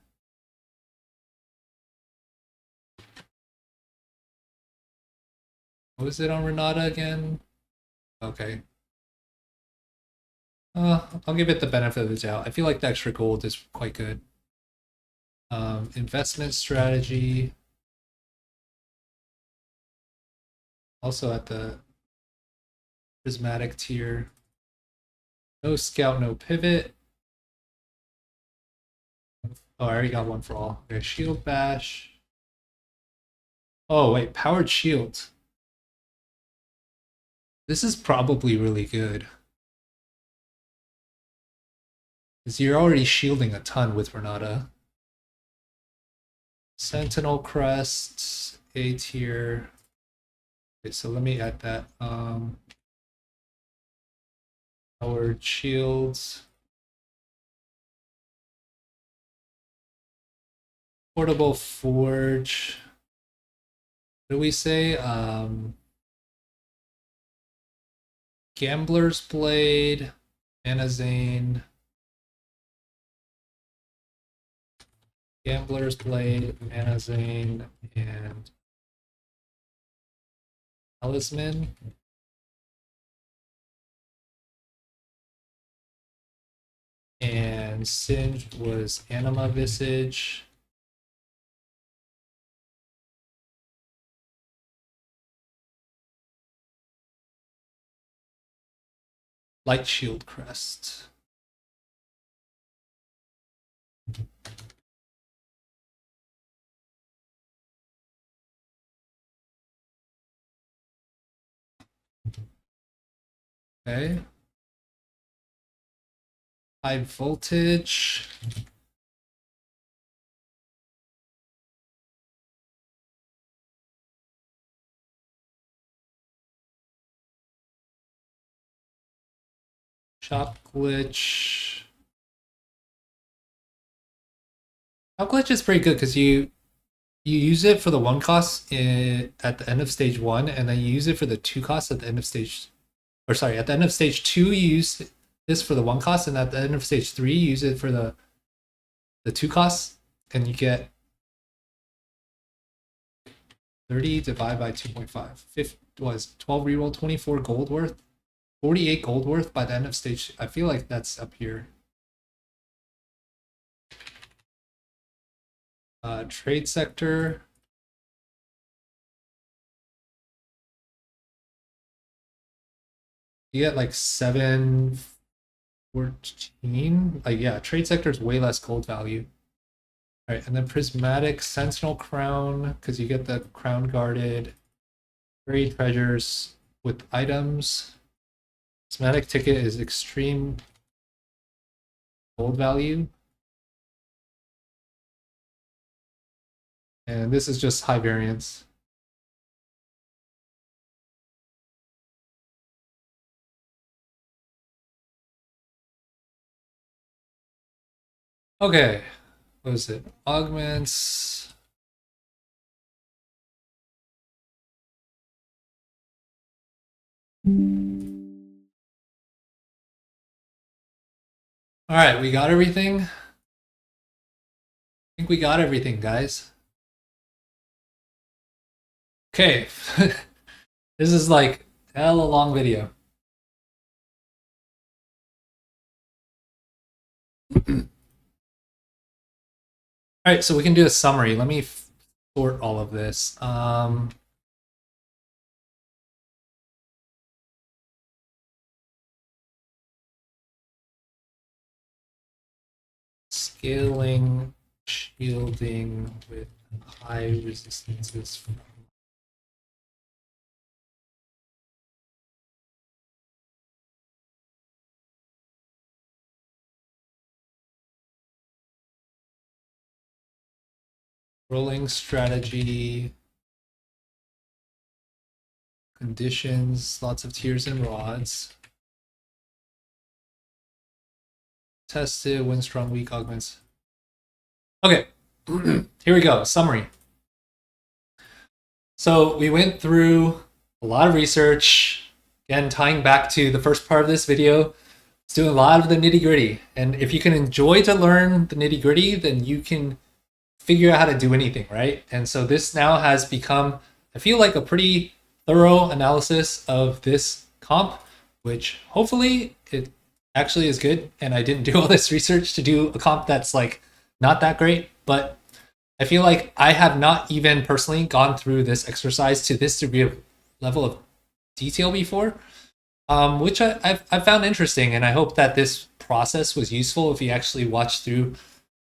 What was it on Renata again? Okay. I'll give it the benefit of the doubt. I feel like the extra gold is quite good. Investment strategy. Also at the prismatic tier. No scout, no pivot. Oh, I already got one for all. Okay, shield bash. Oh, wait, powered shield. This is probably really good. Because you're already shielding a ton with Renata. Sentinel Crest, A tier. Okay, so let me add that. Powered shields. Portable forge. What do we say? Gambler's blade, Anazane. Gambler's blade, Anazane, and Talisman. And Singed was Anima Visage. Light Shield Crest. Okay. High voltage. Shop glitch. Shop glitch is pretty good because you use it for the 1 cost at the end of stage 1, and then you use it for the 2 cost at the end of stage, or sorry, at the end of stage 2 you use this for the 1 cost, and at the end of stage 3 you use it for the 2 costs, and you get 30 divided by 2.5. Was 12 reroll, 24 gold worth, 48 gold worth by the end of stage. I feel like that's up here. Trade sector. You get like 714. Like, yeah, trade sector is way less gold value. All right, and then prismatic sentinel crown, because you get the crown guarded. Trade treasures with items. Prismatic ticket is extreme gold value. And this is just high variance. Okay, what is it? Augments. All right, we got everything. I think we got everything, guys. Okay, this is like hella long video. All right, so we can do a summary. Let me sort all of this. Scaling, shielding with high resistances from rolling strategy, conditions, lots of tiers and rods. Tested, win strong, weak augments. Okay, here we go, summary. So we went through a lot of research, again, tying back to the first part of this video. It's doing a lot of the nitty gritty. And if you can enjoy to learn the nitty gritty, then you can figure out how to do anything, right? And so this now has become, I feel like, a pretty thorough analysis of this comp, which hopefully it actually is good. And I didn't do all this research to do a comp that's like not that great, but I feel like I have not even personally gone through this exercise to this degree of level of detail before, which I've found interesting, and I hope that this process was useful if you actually watched through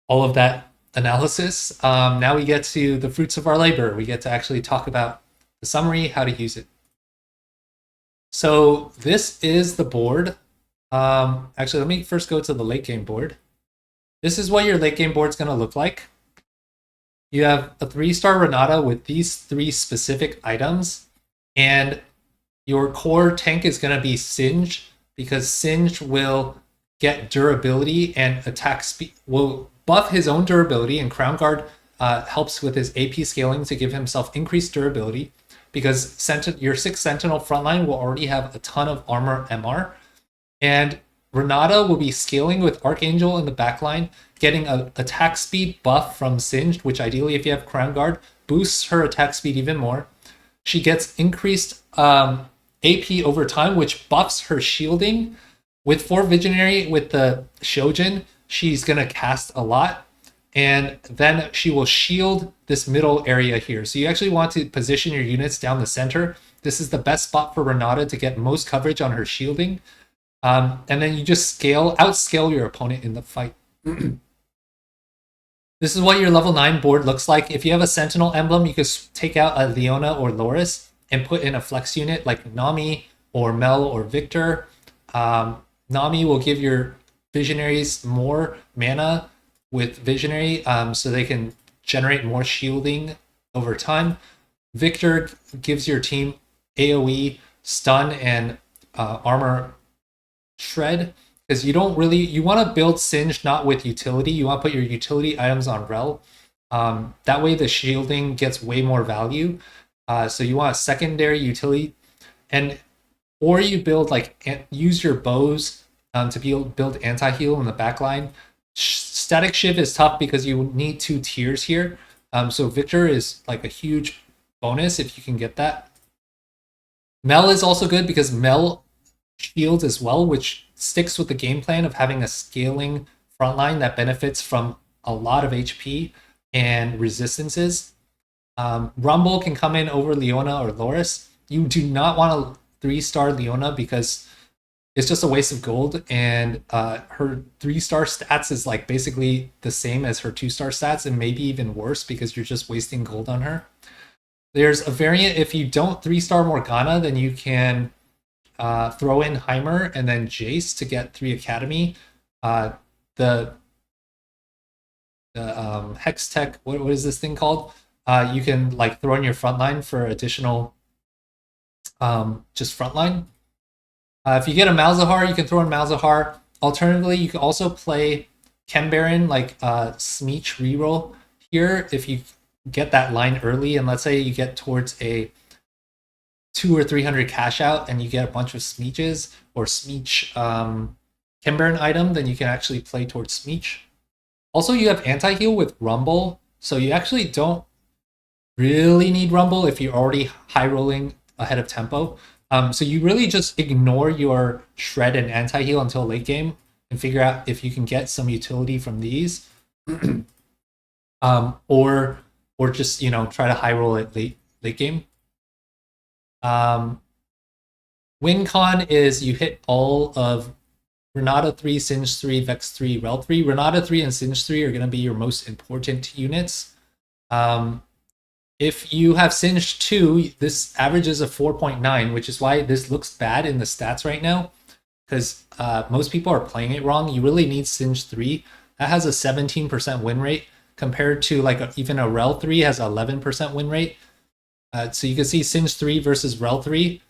all of that analysis. Now we get to the fruits of our labor. We get to actually talk about the summary, how to use it. So this is the board. Actually, let me first go to the late game board. This is what your late game board is going to look like. You have a 3-star Renata with these 3 specific items, and your core tank is going to be Singed, because Singed will get durability and attack speed, will buff his own durability, and Crown Guard helps with his AP scaling to give himself increased durability, because your 6 Sentinel frontline will already have a ton of armor MR, and Renata will be scaling with Archangel in the backline, getting an attack speed buff from Singed, which ideally, if you have Crown Guard, boosts her attack speed even more. She gets increased AP over time, which buffs her shielding. With 4 Visionary, with the Shojin, she's going to cast a lot, and then she will shield this middle area here. So you actually want to position your units down the center. This is the best spot for Renata to get most coverage on her shielding. And then you just outscale your opponent in the fight. This is what your level 9 board looks like. If you have a Sentinel emblem, you can take out a Leona or Loris and put in a flex unit like Nami or Mel or Victor. Nami will give your Visionaries more mana with Visionary, so they can generate more shielding over time. Victor gives your team AoE, stun, and armor shred, because you want to build Singed not with utility. You want to put your utility items on Rel. That way the shielding gets way more value. So you want a secondary utility, or you build use your bows to build anti-heal in the backline. Static Shiv is tough because you need 2 tiers here. So Victor is like a huge bonus if you can get that. Mel is also good because Mel shields as well, which sticks with the game plan of having a scaling frontline that benefits from a lot of HP and resistances. Rumble can come in over Leona or Loris. You do not want a 3-star Leona because it's just a waste of gold, and her 3-star stats is like basically the same as her 2-star stats, and maybe even worse because you're just wasting gold on her. There's a variant, if you don't 3-star Morgana, then you can throw in Heimer and then Jace to get 3 Academy. The Hex Tech, what is this thing called? You can throw in your frontline for additional just frontline. If you get a Malzahar, you can throw in Malzahar. Alternatively, you can also play Chem Baron, Smeech reroll here if you get that line early, and let's say you get towards a 200 or 300 cash out and you get a bunch of Smeeches or Smeech Chem Baron item, then you can actually play towards Smeech. Also, you have anti-heal with Rumble, so you actually don't really need Rumble if you're already high rolling ahead of tempo. So you really just ignore your shred and anti-heal until late game and figure out if you can get some utility from these. Or just try to high roll it late game. Win con is you hit all of Renata 3, Singe 3, Vex 3, Rel 3. Renata 3 and Singe 3 are going to be your most important units. If you have Singe 2, this averages a 4.9, which is why this looks bad in the stats right now, because most people are playing it wrong. You really need Singe 3. That has a 17% win rate compared to even a Rel 3 has 11% win rate. So you can see Singe 3 versus Rel 3.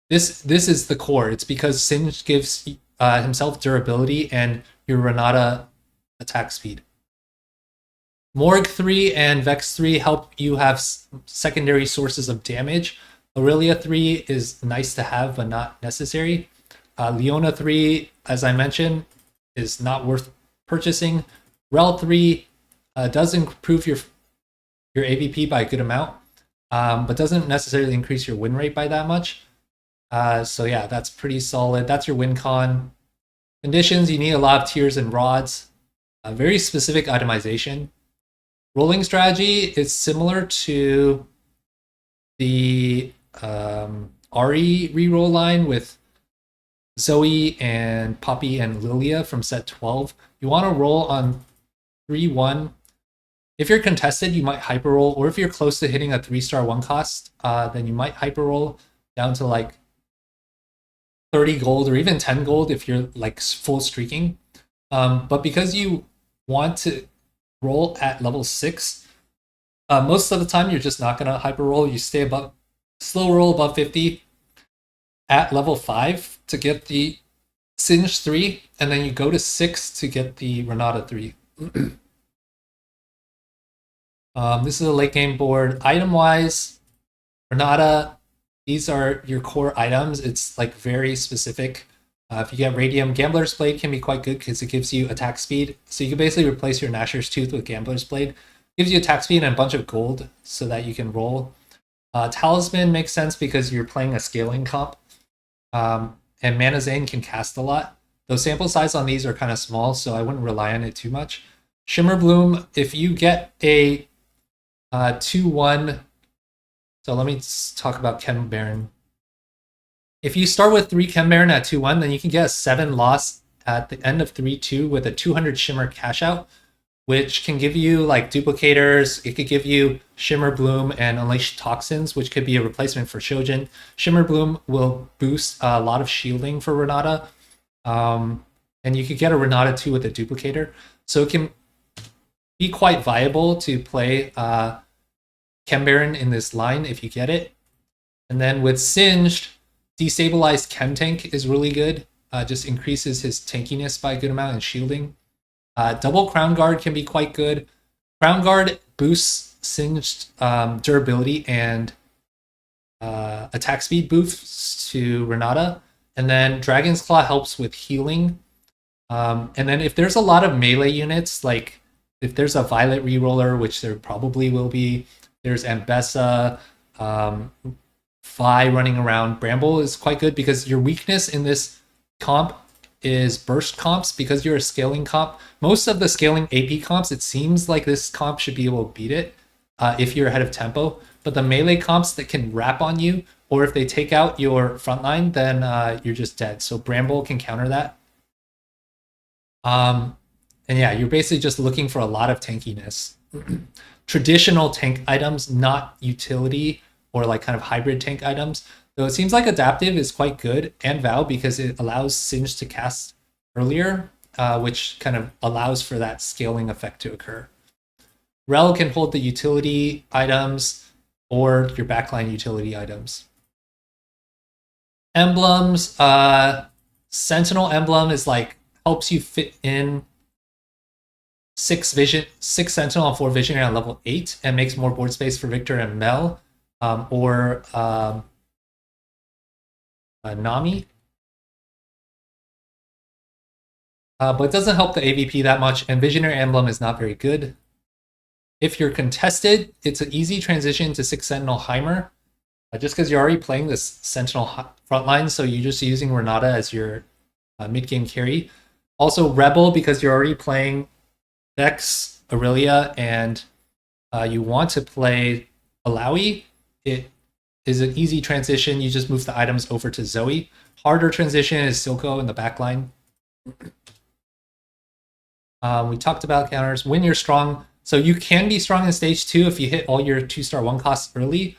This is the core. It's because Singe gives himself durability and your Renata attack speed. Morg 3 and Vex 3 help you have secondary sources of damage. Aurelia 3 is nice to have, but not necessary. Leona 3, as I mentioned, is not worth purchasing. Rel 3 does improve your AVP by a good amount, but doesn't necessarily increase your win rate by that much. So yeah, that's pretty solid. That's your win con. Conditions, you need a lot of tiers and rods. A very specific itemization. Rolling strategy is similar to the Ari reroll line with Zoe and Poppy and Lilia from set 12. You want to roll on 3-1. If you're contested, you might hyper roll, or if you're close to hitting a 3-star 1 cost, then you might hyper roll down to like 30 gold or even 10 gold if you're like full streaking. But because you want to roll at level 6, most of the time you're just not going to hyper roll. You stay above, slow roll above 50 at level 5 to get the Singe 3, and then you go to 6 to get the Renata 3. This is a late game board. Item wise, Renata, these are your core items. It's like very specific. If you get Radium, Gambler's Blade can be quite good because it gives you attack speed. So you can basically replace your Gnasher's Tooth with Gambler's Blade. Gives you attack speed and a bunch of gold so that you can roll. Talisman makes sense because you're playing a scaling comp. And Mana Zane can cast a lot. Though sample size on these are kind of small, so I wouldn't rely on it too much. Shimmer Bloom, if you get a 2-1, so let me talk about Chem Baron. If you start with 3 Chem Baron at 2-1, then you can get a 7 loss at the end of 3-2 with a 200 Shimmer cash out, which can give you like duplicators. It could give you Shimmer Bloom and Unleash Toxins, which could be a replacement for Shojin. Shimmer Bloom will boost a lot of shielding for Renata. And you could get a Renata 2 with a duplicator. So it can be quite viable to play Chem Baron in this line if you get it. And then with Singed, Destabilized Chem Tank is really good. Just increases his tankiness by a good amount and shielding. Double Crown Guard can be quite good. Crown Guard boosts Singed durability and attack speed boosts to Renata. And then Dragon's Claw helps with healing. And then if there's a lot of melee units, like if there's a Violet Reroller, which there probably will be, there's Ambessa, Vi running around, Bramble is quite good because your weakness in this comp is burst comps because you're a scaling comp. Most of the scaling AP comps, it seems like this comp should be able to beat it if you're ahead of tempo. But the melee comps that can wrap on you, or if they take out your frontline, then you're just dead. So Bramble can counter that. And yeah, you're basically just looking for a lot of tankiness. Traditional tank items, not utility or like kind of hybrid tank items. Though it seems like Adaptive is quite good and Vow because it allows Singe to cast earlier, which kind of allows for that scaling effect to occur. Rel can hold the utility items or your backline utility items. Emblems, Sentinel Emblem is like helps you fit in 6 Sentinel and 4 Visionary at level 8 and makes more board space for Victor and Mel, or Nami. But it doesn't help the AVP that much, and Visionary Emblem is not very good. If you're contested, it's an easy transition to 6 Sentinel Heimer, just because you're already playing this Sentinel frontline, so you're just using Renata as your mid-game carry. Also Rebel, because you're already playing Vex, Aurelia, and you want to play Alawi. It is an easy transition. You just move the items over to Zoe. Harder transition is Silco in the backline. We talked about counters. When you're strong, so you can be strong in stage 2 if you hit all your 2-star 1 costs early.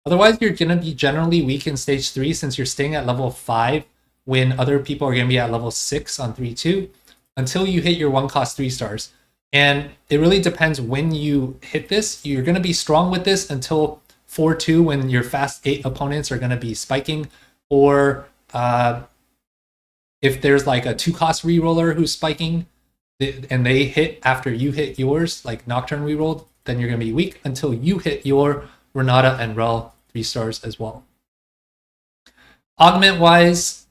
Otherwise, you're going to be generally weak in stage 3 since you're staying at level 5 when other people are going to be at level 6 on 3-2 until you hit your 1 cost 3 stars. And it really depends when you hit this. You're going to be strong with this until 4-2 when your fast 8 opponents are going to be spiking, or if there's like a 2-cost reroller who's spiking and they hit after you hit yours, like Nocturne rerolled, then you're going to be weak until you hit your Renata and Rel 3 stars as well. Augment wise,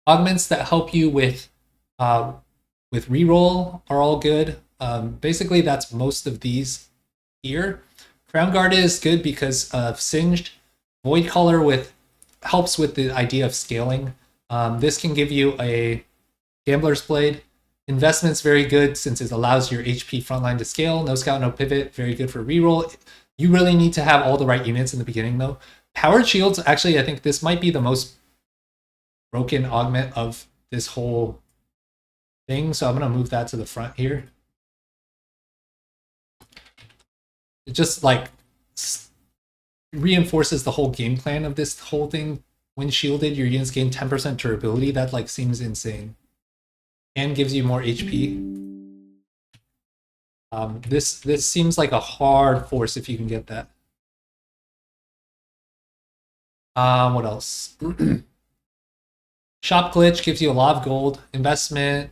augments that help you with reroll are all good. Basically, that's most of these here. Crown Guard is good because of Singed. Void Caller helps with the idea of scaling. This can give you a Gambler's Blade. Investment's very good since it allows your HP frontline to scale. No Scout, no Pivot, very good for reroll. You really need to have all the right units in the beginning though. Powered shields, actually, I think this might be the most broken augment of this whole thing. So I'm going to move that to the front here. It just like reinforces the whole game plan of this whole thing. When shielded, your units gain 10% durability. That like seems insane. And gives you more HP. This seems like a hard force if you can get that. What else? Shop glitch gives you a lot of gold. Investment.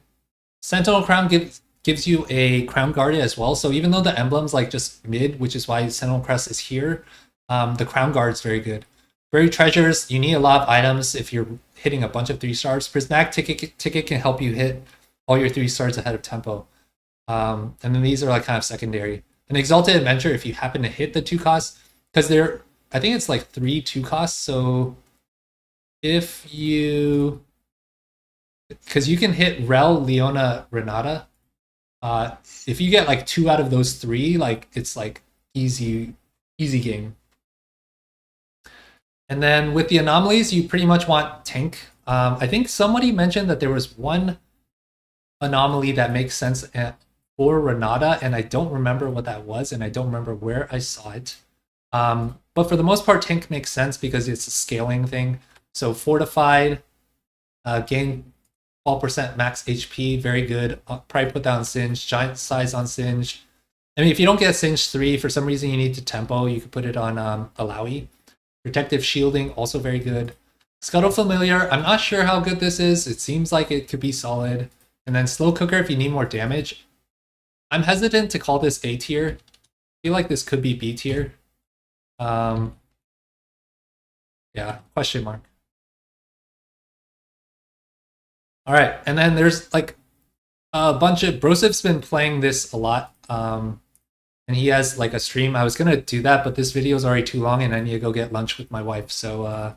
Sentinel crown gives you a crown guard as well. So even though the emblem's like just mid, which is why Sentinel crest is here, the crown guard's very good. Buried treasures, you need a lot of items if you're hitting a bunch of 3 stars. Prismatic ticket can help you hit all your 3 stars ahead of tempo. And then these are like kind of secondary. An exalted adventure if you happen to hit the 2 costs, because they're, I think it's like 3 2 costs. So if you, because you can hit Rel, Leona, Renata. If you get like 2 out of those 3, like it's like easy game. And then with the anomalies, you pretty much want tank. I think somebody mentioned that there was one anomaly that makes sense for Renata, and I don't remember what that was, and I don't remember where I saw it. But for the most part, tank makes sense because it's a scaling thing. So fortified, gain 12% max HP, very good. Probably put down Singe, giant size on Singe. I mean, if you don't get Singe 3, for some reason you need to tempo, you could put it on Alawi. Protective shielding, also very good. Scuttle Familiar, I'm not sure how good this is. It seems like it could be solid. And then Slow Cooker if you need more damage. I'm hesitant to call this A tier. I feel like this could be B tier. Yeah, question mark. All right, and then there's like a bunch of, Brosif's been playing this a lot. And he has like a stream. I was gonna do that, but this video is already too long and I need to go get lunch with my wife. So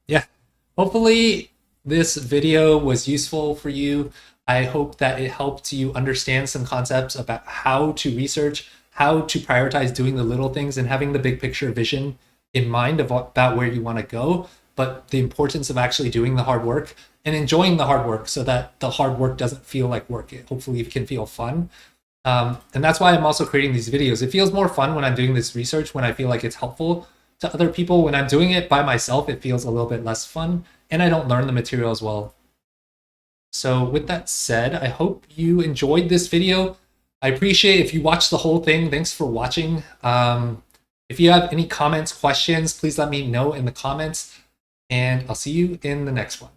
yeah, hopefully this video was useful for you. I hope that it helped you understand some concepts about how to research, how to prioritize doing the little things and having the big picture vision in mind about where you want to go, but the importance of actually doing the hard work and enjoying the hard work so that the hard work doesn't feel like work. Hopefully it can feel fun. And that's why I'm also creating these videos. It feels more fun when I'm doing this research, when I feel like it's helpful to other people. When I'm doing it by myself, it feels a little bit less fun, and I don't learn the material as well. So with that said, I hope you enjoyed this video. I appreciate if you watched the whole thing. Thanks for watching. If you have any comments, questions, please let me know in the comments, and I'll see you in the next one.